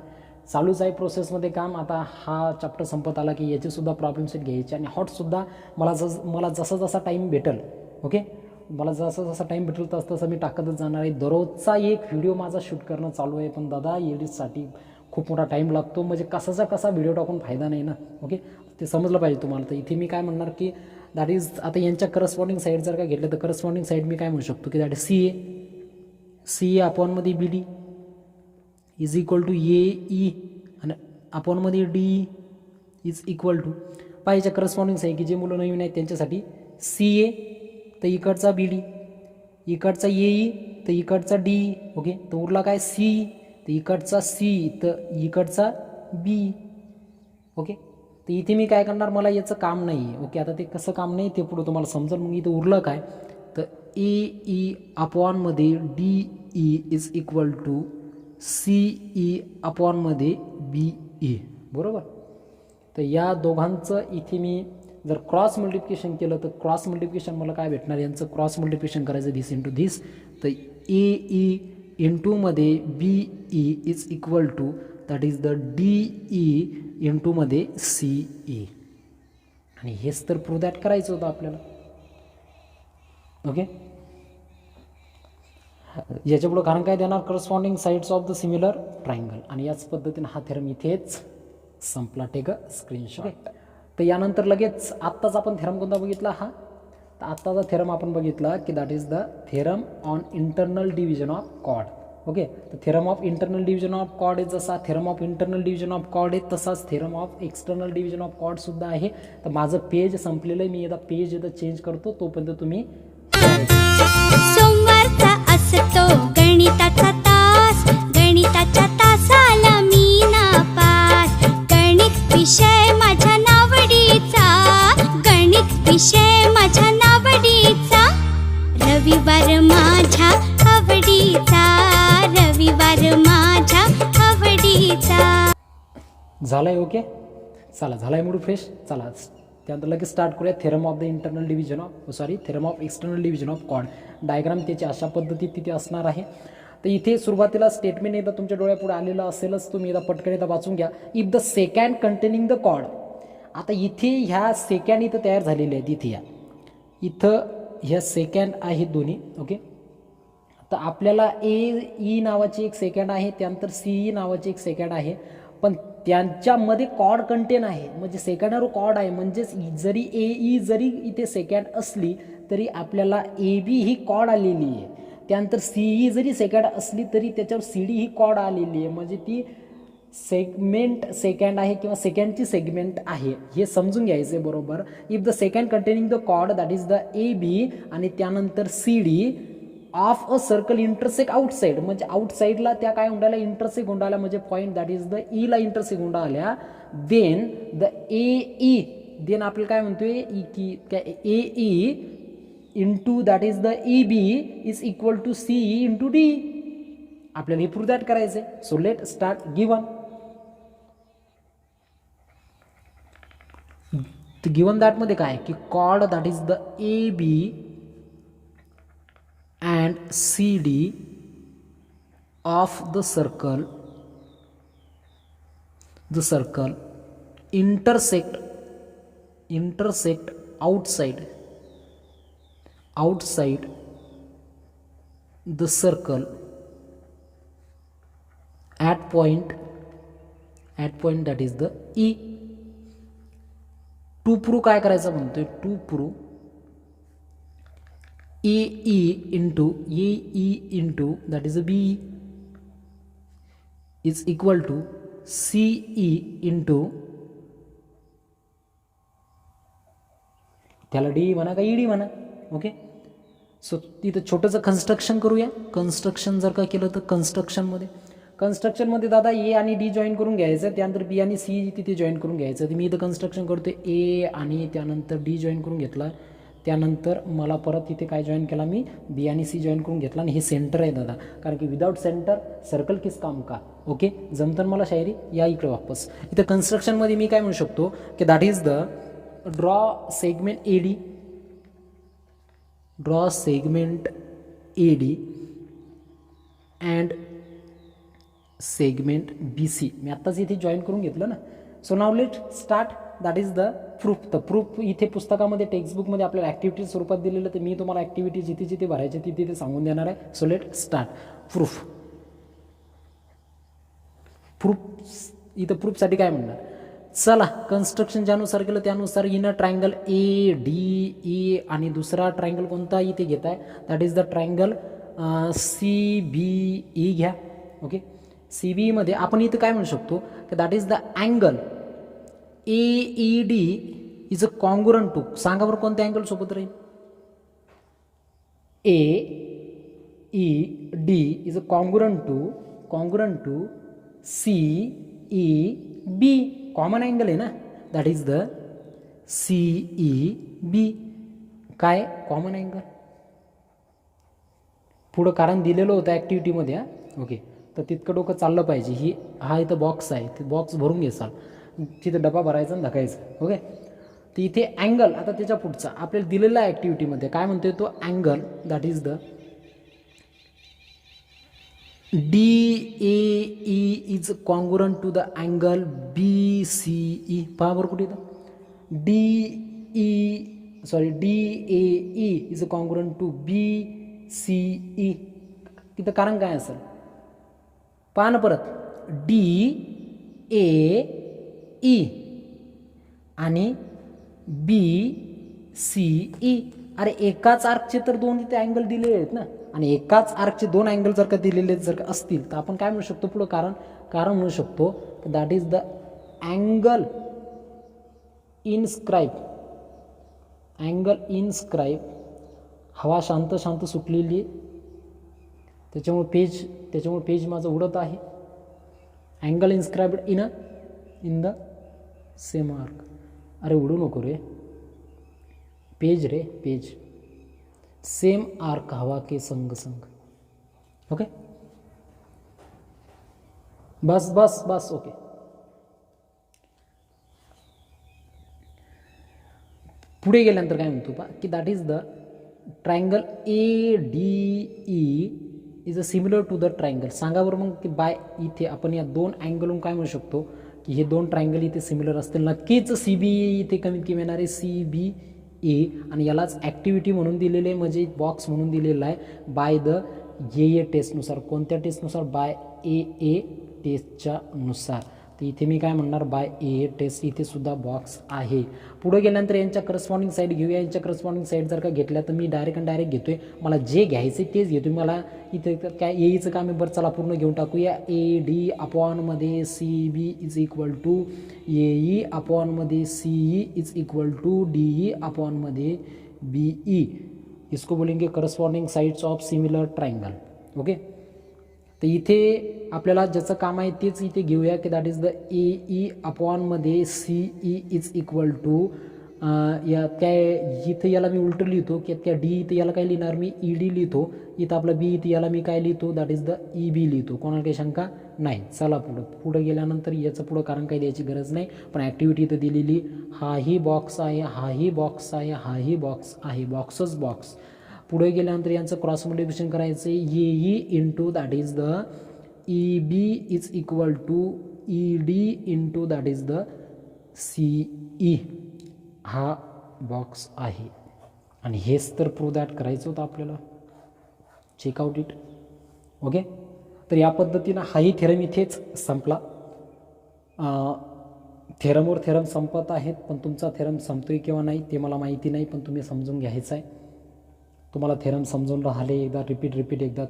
चालूच आहे प्रोसेसमध्ये काम. आता हा चॅप्टर संपत आला की याचेसुद्धा प्रॉब्लेम सेट घ्यायचे आणि हॉटसुद्धा मला जसा जसा टाईम भेटेल, ओके, मला जसा जसा टाईम भेटेल तसं मी टाकतच जाणार आहे. दररोजचा एक व्हिडिओ माझा शूट करणं चालू आहे. पण दादा एडिटसाठी खूप मोठा टाईम लागतो, म्हणजे कसाचा कसा व्हिडिओ टाकून फायदा नाही ना. ओके, ते समजलं पाहिजे तुम्हाला. तर इथे मी काय म्हणणार की दॅट इज, आता यांच्या करस्पॉन्डिंग साईड जर का घेतलं तर करस्पॉन्डिंग साईड मी काय म्हणू शकतो की दॅट इज CA अपॉनमध्ये BD is equal to AE आणि अपॉनमध्ये DE इज इक्वल टू, पाहिजे करस्पॉन्डिंग साईड की जे मुलं नवीन आहेत त्यांच्यासाठी CA तर इकडचा BD, इकडचा AE तर इकडचा DE. ओके, तर उरला काय C तर इकडचा C तर इकडचा B. ओके, तर इथे मी काय करणार, मला याचं काम नाही आहे. ओके, आता ते कसं काम नाही ते पुढं तुम्हाला समजेल. मग इथं उरलं काय तर AE अपॉनमध्ये DE is equal to CE अपॉनमध्ये BE. बरोबर. तर या दोघांचं इथे मी जर क्रॉस मल्टिप्लिकेशन केलं तर क्रॉस मल्टिप्लिकेशन मला काय भेटणार, यांचं क्रॉस मल्टिप्लिकेशन करायचं धिस इंटू धिस. तर AE इंटूमध्ये BE is equal to that is the DE इंटूमध्ये CE. आणि हेच तर प्रूव्ह दॅट करायचं होतं आपल्याला. ओके, याच्यापुढं कारण काय देणार, corresponding sides of the similar triangle. आणि याच पद्धतीने हा थेरम इथेच संपला. Take a screenshot. तर यानंतर लगेच आत्ताच आपण थेरम कोणता बघितला, हा तर आत्ताचा थेरम आपण बघितला की that is the theorem on internal division of chord. Okay, तर theorem of internal division of chord आहे, जसा theorem of internal division of chord आहे तसाच theorem of external division of chord सुद्धा आहे. तर माझं पेज संपलेलं आहे, मी एकदा पेज एकदा चेंज करतो, तोपर्यंत तुम्ही सोमवारचा असतो गणिताचा तास, गणिताच्या तासाला मी नापास. गणित विषय माझ्या नावडीचा, गणित विषय माझ्या नावडीचा. रविवार माझ्या आवडीचा, रविवार माझ्या आवडीचा. झालंय. ओके, चला झालाय मूड फ्रेश. चला त्यानंतर लगेच स्टार्ट करूया theorem of the internal division of theorem of external division of chord. Diagram त्याची अशा पद्धतीत तिथे असणार आहे. तर इथे सुरुवातीला स्टेटमेंट एकदा तुमच्या डोळ्यापुढे आलेलं असेलच, तुम्ही एकदा पटकन एकदा वाचून घ्या. If the second containing the chord. आता इथे ह्या सेकंड इथं तयार झालेले आहेत. इथे या इथं ह्या सेकंड आहेत दोन्ही. ओके, तर आपल्याला ई नावाची एक सेकंड आहे, त्यानंतर सीई नावाची एक सेकंड आहे, पण त्यांच्यामध्ये कॉर्ड कंटेन आहे, म्हणजे सेकंडवर कॉर्ड आहे. म्हणजेच जरी ई जरी इथे सेकंड असली तरी आपल्याला बी ही कॉर्ड आलेली आहे. त्यानंतर सीई जरी सेकंड असली तरी त्याच्यावर डी ही कॉर्ड आलेली आहे, म्हणजे ती सेगमेंट सेकंड आहे किंवा सेकंडची सेगमेंट आहे, हे समजून घ्यायचे बरोबर. If the second containing the chord that is the B आणि त्यानंतर D of a circle intersect outside, म्हणजे आउटसाइडला त्या काय हुंडायला इंटरसेक्ट हुंडायला, म्हणजे पॉईंट दॅट इज द ईला इंटरसेक्ट हुंडा आल्या. देन द ई देन आपल्याला काय म्हणतोय की काय E into that is the B is equal to CE into D. आपल्याला हे प्रूव्ह दॅट करायचे. So let start. Given given that मध्ये काय की chord that is the B and CD of the circle intersect outside the circle at point that is the E. To prove काय करायचं म्हणतोय, to prove AE into that is a B is equal to CE into त्याला D म्हणा का ED म्हणा. Okay, so तिथं छोटंसं construction करूया. कन्स्ट्रक्शन जर का केलं तर कन्स्ट्रक्शनमध्ये दादा ए आणि डी जॉईन करून घ्यायचं, त्यानंतर बी आणि सी तिथे जॉईन करून घ्यायचं. तर मी इथं कन्स्ट्रक्शन करतो ए आणि त्यानंतर डी जॉईन करून घेतला, त्यानंतर मला परत इथे काय जॉईन केला, मी बी आणि सी जॉईन करून घेतला. आणि हे सेंटर आहे दादा, कारण की विदाउट सेंटर सर्कल किस काम का. ओके, जमतं मला शायरी. या इकडे वापस इथं कन्स्ट्रक्शनमध्ये मी काय म्हणू शकतो की that is the draw segment AD and segment BC. मी आत्ताच इथे जॉईन करून घेतलं ना. So now let start. That is the proof. तर प्रूफ इथे पुस्तकामध्ये टेक्स्टबुकमध्ये आपल्याला ॲक्टिव्हिटी स्वरूपात दिलेलं, तर मी तुम्हाला ॲक्टिव्हिटी जिथे जिथे भरायची तिथे ते सांगून देणार आहे. So let start. प्रूफ इथं प्रूफसाठी काय म्हणणार, चला कन्स्ट्रक्शन ज्यानुसार केलं त्यानुसार इनर ट्रायंगल ADE आणि दुसरा ट्रायंगल कोणता इथे घेत आहे, that is the triangle CBE घ्या. ओके, CBE मध्ये आपण इथं काय म्हणू शकतो की that is the angle AED is a congruent to. सांगा बरं कोणत्या अँगल सोबत राहील. AED is a congruent to CEB. Common angle आहे ना, दॅट इज द CEB. काय कॉमन अँगल पुढं कारण दिलेलं होतं ॲक्टिव्हिटीमध्ये. ओके, तर तितकं डोकं चाललं पाहिजे. हा इथं बॉक्स आहे, ते बॉक्स भरून घेसाल, तिथं डबा भरायचा आणि धकायचं. ओके, तर इथे अँगल आता त्याच्या पुढचा आपल्याला दिलेला आहे ॲक्टिव्हिटीमध्ये. काय म्हणतोय तो angle that is the DAE is congruent to the angle BCE. पहा बरं कुठे इथं DAE is congruent to BCE. तिथं कारण काय असेल पहा ना परत, DAE आणि BCE अरे एकाच आर्कचे तर दोन इथे अँगल दिलेले आहेत ना, आणि एकाच आर्कचे दोन अँगल जर का दिलेले जर का असतील तर आपण काय म्हणू शकतो पुढं, कारण म्हणू शकतो दॅट इज द अँगल इनस्क्राईब. हवा शांत शांत सुटलेली आहे, त्याच्यामुळे पेज माझं उडत आहे. Angle inscribed in the same arc. अरे उडू नको रे, पेज सेम आर्क हवा के संग संग. ओके, बस ओके. पुढे गेल्यानंतर काय म्हणतो पा की that is the triangle ADE is a similar to the triangle. सांगा बरं मग की बाय इथे आपण या दोन अँगलहून काय म्हणू शकतो की हे दोन ट्रायंगल इथे सिमिलर असतील. नक्कीच CBA इथे कमीत कमी येणार आहे, CBA. आणि यालाच ॲक्टिव्हिटी म्हणून दिलेले आहे, म्हणजे बॉक्स म्हणून दिलेला आहे बाय द AA टेस्टनुसार. कोणत्या टेस्टनुसार? बाय AA टेस्टच्या नुसार. तर इथे मी काय म्हणणार, बाय AA टेस्ट. इथे सुद्धा बॉक्स आहे. पुढे गेल्यानंतर यांच्या करस्पॉन्डिंग साईड घेऊया. यांच्या करस्पॉन्डिंग साईड जर का घेतल्या तर मी डायरेक्ट घेतोय, मला जे घ्यायचं तेच घेतोय. मला इथे काय AEचं काम आहे, बरं चला पूर्ण घेऊन टाकूया. AD अपॉनमध्ये CB is equal to AE अपॉनमध्ये CE is equal to DE अपॉनमध्ये BE. इसको बोलेंगे corresponding sides of similar triangle. Okay, तर इथे आपल्याला ज्याचं काम आहे तेच इथे घेऊया की दॅट इज द AE अपॉनमध्ये CE इज इक्वल टू या त्या इथं याला मी उलटं लिहितो की त्या D इथं याला काय लिहिणार मी ED लिहितो. इथं आपला B इथं याला मी काय लिहितो दॅट इज द EB लिहितो. कोणाला काही शंका नाही. चला पुढं गेल्यानंतर याचं पुढं कारण काही द्यायची गरज नाही, पण ॲक्टिव्हिटी इथं दिलेली. हाही बॉक्स आहे, हाही बॉक्स आहे, हाही बॉक्स आहे, बॉक्सच बॉक्स. पुढे गेल्यानंतर यांचं क्रॉस मल्टिप्लिकेशन करायचं. AE into that is the EB is equal to ED into that is the CE. हा बॉक्स आहे आणि हेच तर प्रूव्ह दॅट करायचं होतं आपल्याला. Checkout it. ओके, तर या पद्धतीनं हाही थेरम इथेच संपला. थेरमवर थेरम संपत आहेत, पण तुमचा थेरम संपतोय किंवा नाही ते मला माहिती नाही, पण तुम्ही समजून घ्यायचं आहे. तुम्हाला थेरम समजून राहिले एकदा रिपीट एकदा.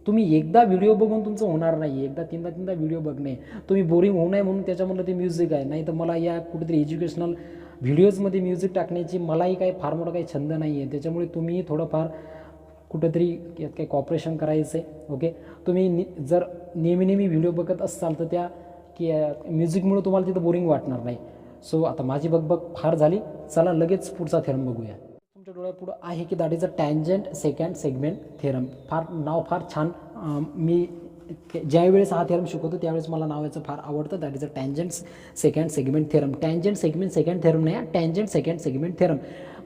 तुम्ही एकदा व्हिडिओ बघून तुमचं होणार नाही, एकदा तीनदा व्हिडिओ बघणे. तुम्ही बोरिंग होऊ नये म्हणून त्याच्यामधलं ते म्युझिक आहे. नाही तर मला या कुठेतरी एज्युकेशनल व्हिडिओजमध्ये म्युझिक टाकण्याची मलाही काही फार मोठा काही छंद नाही आहे. त्याच्यामुळे तुम्ही थोडंफार कुठंतरी यात काही कॉपरेशन करायचं आहे. ओके, तुम्ही जर नेहमी व्हिडिओ बघत असाल तर त्या की म्युझिकमुळे तुम्हाला तिथं बोरिंग वाटणार नाही. सो आता माझी बघ फार झाली. चला लगेच पुढचा थेरम बघूया. तुमच्या डोळ्यापुढं आहे की that is a tangent second segment theorem. नाव फार छान. मी ज्यावेळेस हा थेरम शिकवतो त्यावेळेस मला नावाचं फार आवडतं. That is a tangent second segment theorem. Tangent segment second theorem नाही, टँजंट सेकंड सेगमेंट थेरम.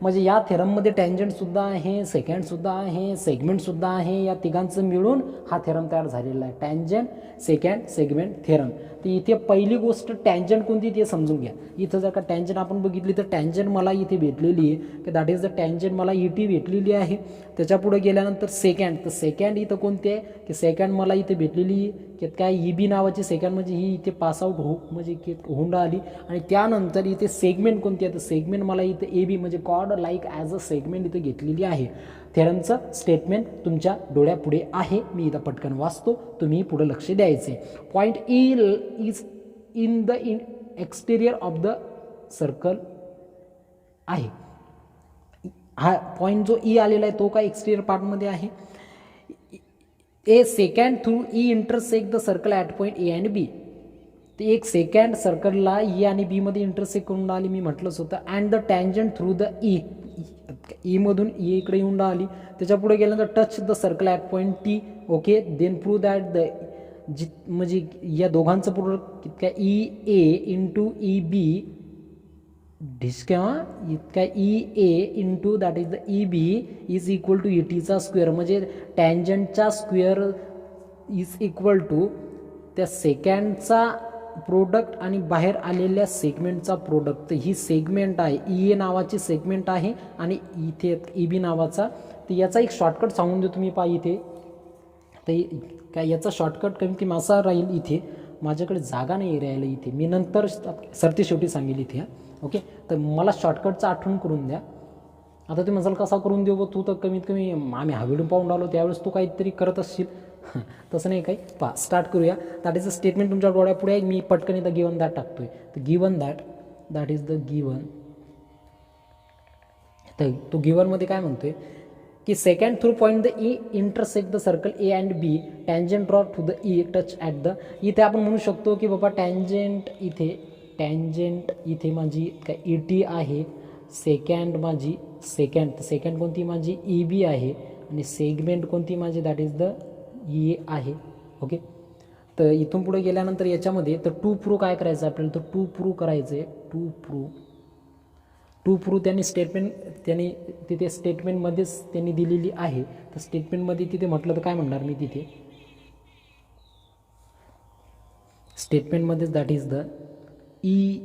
म्हणजे या थेरममध्ये टँजंटसुद्धा आहे, सेकंडसुद्धा आहे, सेगमेंटसुद्धा आहे. या तिघांचं मिळून हा थेरम तयार झालेला आहे, टँजंट सेकंड सेगमेंट थेरम. तर इथे पहिली गोष्ट टँजंट कोणती ते समजून घ्या. इथं जर का टँजंट आपण बघितली तर टँजंट मला इथे भेटलेली आहे की दॅट इज द टँजंट मला ET भेटलेली आहे. त्याच्या पुढे गेल्यानंतर सेकंड, तर सेकंड इथं कोणते आहे की सेकंड मला इथे भेटलेली आहे की काय EB नावाची सेकंड, म्हणजे ही इथे पासआउट म्हणजे की होऊन राहिली. आणि त्यानंतर इथे सेगमेंट कोणती आहे तर सेगमेंट मला इथे AB म्हणजे chord like as a segment इथे घेतलेली आहे. थेरमचं स्टेटमेंट तुमच्या डोळ्यापुढे आहे. मी इथं पटकन वाचतो, तुम्ही पुढे लक्ष द्यायचे. Point E is in the exterior of the circle आहे. हा पॉईंट जो E आलेला आहे तो काय एक्सटेरियर पार्टमध्ये आहे. A second through E intersect the circle at point A and B. ते एक सेकंड सर्कलला E आणि B मध्ये इंटरसेक्ट करून राहिली, मी म्हटलंच होतं. And the tangent through the E मधून E इकडे येऊन राहिली. त्याच्या पुढे गेल्यानंतर touch the circle at point T. Okay, then prove that the म्हणजे या दोघांचं प्रोडक्ट इतका EA इंटू EB किंवा इतका EA into that is the EB is equal to ETचा स्क्वेअर. म्हणजे टँजंटचा स्क्वेअर इज इक्वल टू त्या सेकंडचा प्रोडक्ट आणि बाहेर आलेल्या सेगमेंटचा प्रोडक्ट. ही सेगमेंट आहे, EA नावाची सेगमेंट आहे आणि इथे EB नावाचा. तर याचा एक शॉर्टकट सांगून देतो मी. पहा इथे तर काय याचा शॉर्टकट कमी कमी असा राहील. इथे माझ्याकडे जागा नाही राहिलं, इथे मी नंतर सरते शेवटी सांगेल इथे. ओके, तर मला शॉर्टकटचं आठवण करून द्या. आता तुम्ही म्हणाल कसा करून देऊ तू तर कमीत कमी आम्ही हा व्हिडिओ पाहून आलो त्यावेळेस तू काहीतरी करत असशील. तसं नाही काही स्टार्ट करूया. दॅट इज अ स्टेटमेंट तुमच्या डोळ्यापुढे आहे. मी पटकन इथं गिवन दॅट टाकतोय. तर given that is the given. तर तो गिवनमध्ये काय म्हणतोय की second through point the E intersect the circle A and B tangent draw to the E touch at the. इथे आपण म्हणू शकतो की बाबा टँजंट इथे माझी काय ई टी आहे, सेकंड कोणती माझी ई बी आहे आणि सेगमेंट कोणती माझी दॅट इज द ई आहे. ओके. तर इथून पुढे गेल्यानंतर याच्यामध्ये तर टू प्रूव्ह काय करायचं आपल्याला, तर टू प्रूव्ह करायचं आहे. टू प्रूव्ह त्यांनी तिथे स्टेटमेंटमध्येच त्यांनी दिलेली आहे. तर स्टेटमेंटमध्ये तिथे म्हटलं तर काय म्हणणार मी तिथे स्टेटमेंटमध्येच that is the E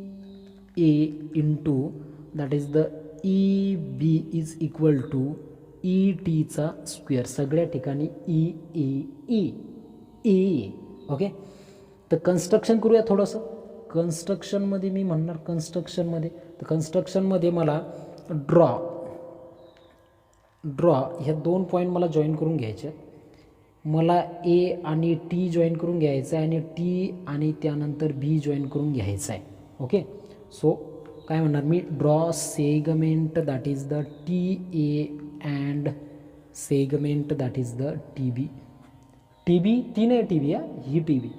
A into that is the E B is equal to E टीचा स्क्वेअर. सगळ्या ठिकाणी E A E A. Okay. तर कन्स्ट्रक्शन करूया थोडंसं. कन्स्ट्रक्शनमध्ये मी म्हणणार कन्स्ट्रक्शनमध्ये मला ड्रॉ ह्या 2 पॉईंट मला जॉईन करून घ्यायचे. मला ए आणि टी जॉईन करून घ्यायचं आहे आणि टी आणि त्यानंतर बी जॉईन करून घ्यायचं आहे. ओके. सो काय म्हणणार मी draw segment that is the T A and segment that is the T B. T नाही टी बी ही टी बी.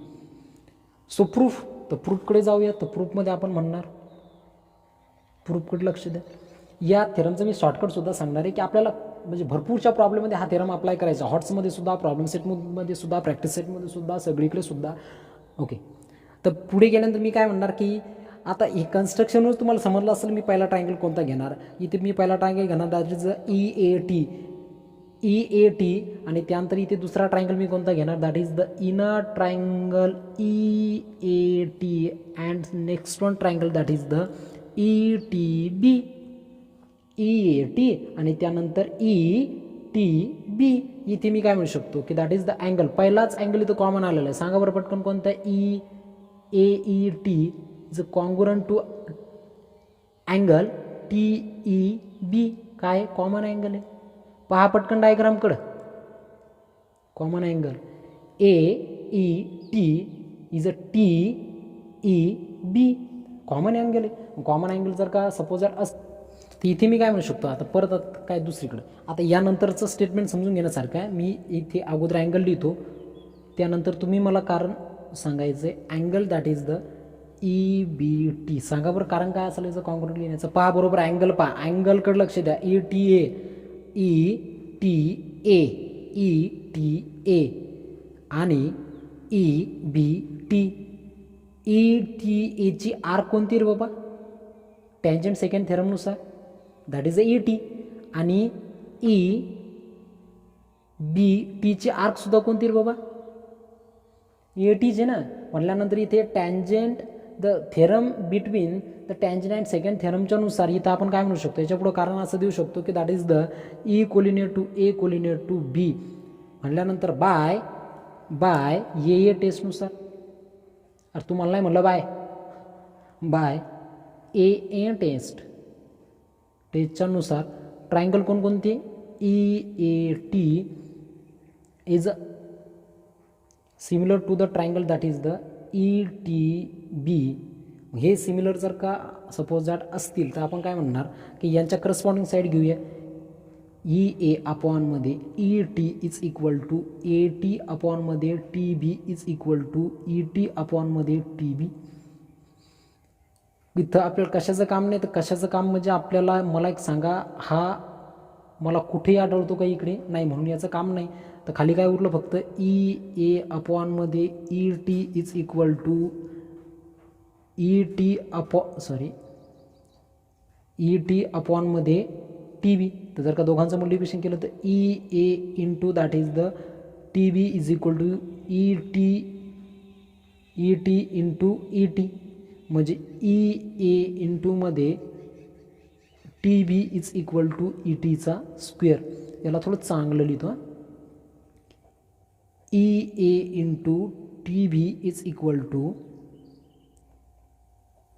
So proof. तर प्रूफकडे जाऊया. तर प्रूफमध्ये आपण म्हणणार प्रूफकडे लक्ष द्या. या थेरमचं मी शॉर्टकटसुद्धा सांगणार आहे की आपल्याला म्हणजे भरपूरच्या प्रॉब्लेममध्ये हा थेरम अप्लाय करायचा. हॉट्समध्ये सुद्धा, प्रॉब्लेम सेटमध्ये सुद्धा, प्रॅक्टिस सेटमध्ये सुद्धा, सगळीकडे सुद्धा. ओके. तर पुढे गेल्यानंतर मी काय म्हणणार की आता हे कन्स्ट्रक्शनवर तुम्हाला समजलं असेल मी पहिला ट्रायंगल कोणता घेणार. इथे मी पहिला ट्रायंगल घेणार that is E A T आणि त्यानंतर इथे दुसरा ट्रायंगल मी कोणता घेणार that is the inner triangle E A T and next one triangle that is the E T B. E A T आणि त्यानंतर ई टी बी. इथे मी काय म्हणू शकतो की दॅट इज द अँगल. पहिलाच अँगल इथं कॉमन आलेला आहे. सांगा बरं पटकन कोणता. E A T is congruent to angle T E B. काय कॉमन अँगल आहे पहा पटकन डायग्रामकडं. Common angle A E T is a T E B. Common angle आहे. कॉमन अँगल जर का सपोज जर तर इथे मी काय म्हणू शकतो आता परत काय दुसरीकडं. आता यानंतरचं स्टेटमेंट समजून घेण्यासारखं आहे. मी इथे अगोदर अँगल लिहितो त्यानंतर तुम्ही मला कारण सांगायचं आहे. Angle that is the E B T. सांगा बरं कारण काय असेल याचं कॉन्क्रीट लिहिण्याचं. पहा बरोबर अँगल पहा. अँगलकडे लक्ष द्या. ई टी ए आणि E B T. E T एची आर्क कोणती रे बाबा टँजंट सेकंड थेरमनुसार that is a E T आणि ई बी टीची आर्कसुद्धा कोणती रे बाबा ए टीच आहे ना. म्हटल्यानंतर इथे tangent the theorem between the tangent and second थेरमच्या नुसार इथं आपण काय म्हणू शकतो याच्या पुढं कारण असं देऊ शकतो की that is the E collinear to A collinear to B म्हटल्यानंतर बाय ए टेस्टनुसार. अरे तुम्हाला नाही म्हणलं बाय ए टेस्टच्या नुसार ट्रायंगल कोणकोणती E A T is similar to the triangle that is the E T B. हे सिमिलर जर का सपोज दॅट असतील तर आपण काय म्हणणार की यांच्या करस्पॉन्डिंग साईड घेऊया. ई ए अपॉनमध्ये E T is equal to A T अपॉनमध्ये T B is equal to E T अपॉनमध्ये टी बी. इथं आपल्याला कशाचं काम नाही तर कशाचं काम म्हणजे आपल्याला मला एक सांगा हा मला कुठेही आढळतो का इकडे नाही म्हणून याचं काम नाही. तर खाली काय उरलं फक्त ई ए अपॉनमध्ये E T is equal to E T अपॉनमध्ये टी बी. तर जर का दोघांचं मल्टिप्लिकेशन केलं तर E A into that is the T B is equal to E T into E T म्हणजे ई ए इंटूमध्ये T B is equal to E टीचा स्क्वेअर. याला थोडं चांगलं लिहितो. E A into T B is equal to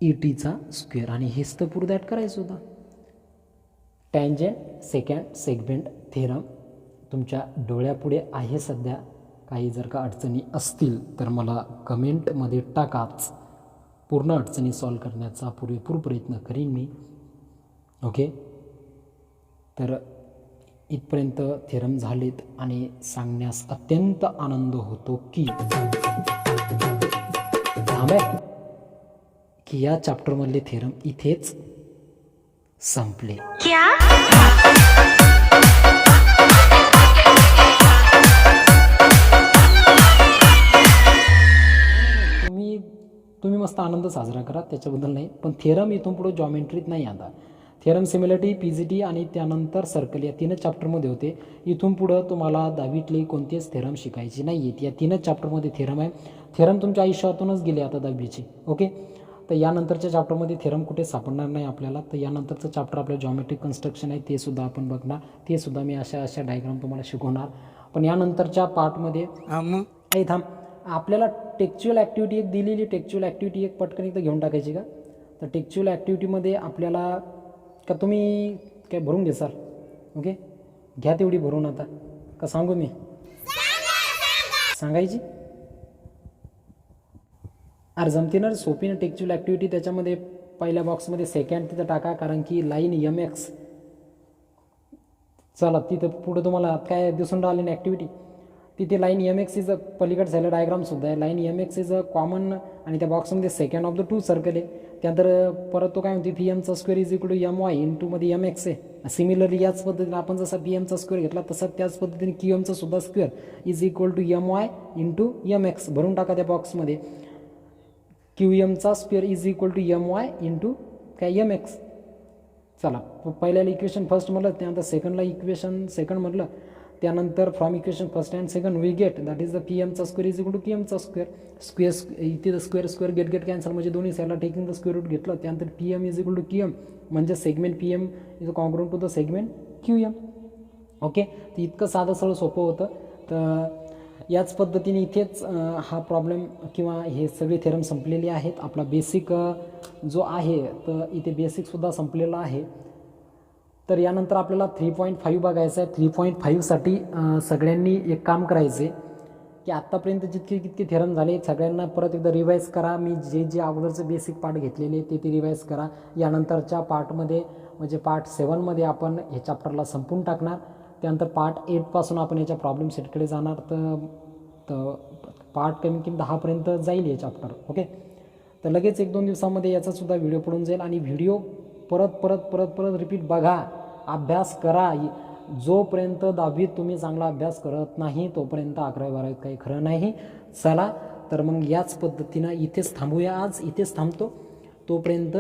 E टीचा square आणि हेच तर पुढं दॅट करायचं होतं. टँजंट सेकंड सेगमेंट थेरम तुमच्या डोळ्यापुढे आहे सध्या. काही जर का अडचणी असतील तर मला कमेंटमध्ये टाकाच. पूर्ण अडचणी सॉल्व करण्याचा पुरेपूर प्रयत्न करीन मी. ओके, तर इथपर्यंत थेरम झालेत आणि सांगण्यास अत्यंत आनंद होतो की या चॅप्टरमधले थेरम इथेच संपले. तुम्ही मस्त आनंद साजरा करा, त्याच्याबद्दल नाही. पण थेरम इथून पुढे जॉमेट्रीत नाही. आता थेरम सिमिलरिटी, पीजीटी आणि त्यानंतर सर्कल या 3च चॅप्टरमध्ये होते. इथून पुढं तुम्हाला 10वीतली कोणतीच थेरम शिकायची नाही आहेत. या 3च चॅप्टरमध्ये थेरम आहे. थेरम तुमच्या आयुष्यातूनच गेले आता 10वीचे. ओके, तर यानंतरच्या चॅप्टरमध्ये थेरम कुठे सापडणार नाही आपल्याला. तर यानंतरचं चॅप्टर आपलं जॉमेट्रिक कन्स्ट्रक्शन आहे, ते सुद्धा आपण बघणार. ते सुद्धा मी अशा डायग्राम तुम्हाला शिकवणार. पण यानंतरच्या पार्टमध्ये थांब, आपल्याला टेक्च्युअल ॲक्टिव्हिटी एक दिलेली, टेक्च्युअल ॲक्टिव्हिटी एक पटकन एकदा घेऊन टाकायची का. तर टेक्च्युअल ॲक्टिव्हिटीमध्ये आपल्याला का तुम्ही काय भरून घेसाल. ओके, घ्या तेवढी भरून. आता का सांगू मी, सांगायची अरे जमते ना, सोपी ना टेक्च्युअल ॲक्टिव्हिटी. त्याच्यामध्ये पहिल्या बॉक्समध्ये सेकंड तिथं टाका, कारण की लाईन MX. चला तिथं पुढं तुम्हाला काय दिसून राहिली ना ॲक्टिव्हिटी, तिथे लाईन MX इज अ पलीकडे झालं डायग्रामसुद्धा आहे. Line MX is a common आणि त्या बॉक्समध्ये सेकंड ऑफ द 2 सर्कल आहे. त्यानंतर परत तो काय म्हणते PM² is equal to MY into मध्ये MX आहे. सिमिलरली याच पद्धतीने आपण जसा PM² घेतला तसा त्याच पद्धतीने QM सुद्धा square is equal to MY into MX भरून टाका त्या बॉक्समध्ये. QM² is equal to MY into काय MX. चला पहिल्याला इक्वेशन फर्स्ट म्हटलं, त्यानंतर सेकंडला इक्वेशन सेकंड म्हटलं, त्यानंतर from equation first and second we get that is the PM² is equal to QM². Square इथे द स्क्वेअर गेट कॅन्सल म्हणजे दोन्ही साईडला टेकिंग द स्क्वेअर रूट घेतलं. त्यानंतर PM is equal to QM म्हणजे segment PM is congruent to the segment QM. Okay, तर इतकं साधं सरळ सोपं होतं. तर याच पद्धतीने इथेच हा प्रॉब्लेम किंवा हे सगळे थेरम संपलेले आहेत. आपला बेसिक जो आहे तर इथे बेसिकसुद्धा संपलेला आहे. तर यानंतर आपल्याला 3.5 बघायचं आहे. 3.5साठी सगळ्यांनी एक काम करायचं आहे की आत्तापर्यंत जितके थेरम झाले सगळ्यांना परत एकदा रिवाईज करा. मी जे अगोदरचं बेसिक पार्ट घेतलेले ते रिवाईज करा. यानंतरच्या पार्टमध्ये म्हणजे पार्ट 7मध्ये आपण हे चॅप्टरला संपून टाकणार. त्यानंतर पार्ट 8पासून आपण याच्या प्रॉब्लेम सेटकडे जाणार. तर पार्ट कमी 10पर्यंत जाईल हे चॅप्टर. ओके, तर लगेच 1-2 दिवसामध्ये याचासुद्धा व्हिडिओ पडून जाईल. आणि व्हिडिओ परत रिपीट बघा, अभ्यास करा. जोपर्यंत 10वीत तुम्ही चांगला अभ्यास करत नाही तोपर्यंत 11वी-12वीत काही खरं नाही. चला तर मग याच पद्धतीनं इथेच थांबूया. आज इथेच थांबतो. तोपर्यंत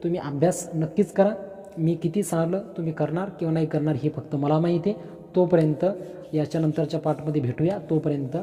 तुम्ही अभ्यास नक्कीच करा. मी किती सांगलं तुम्ही करणार किंवा नाही करणार हे फक्त मला माहिती आहे. तोपर्यंत याच्यानंतरच्या पार्टमध्ये भेटूया. तोपर्यंत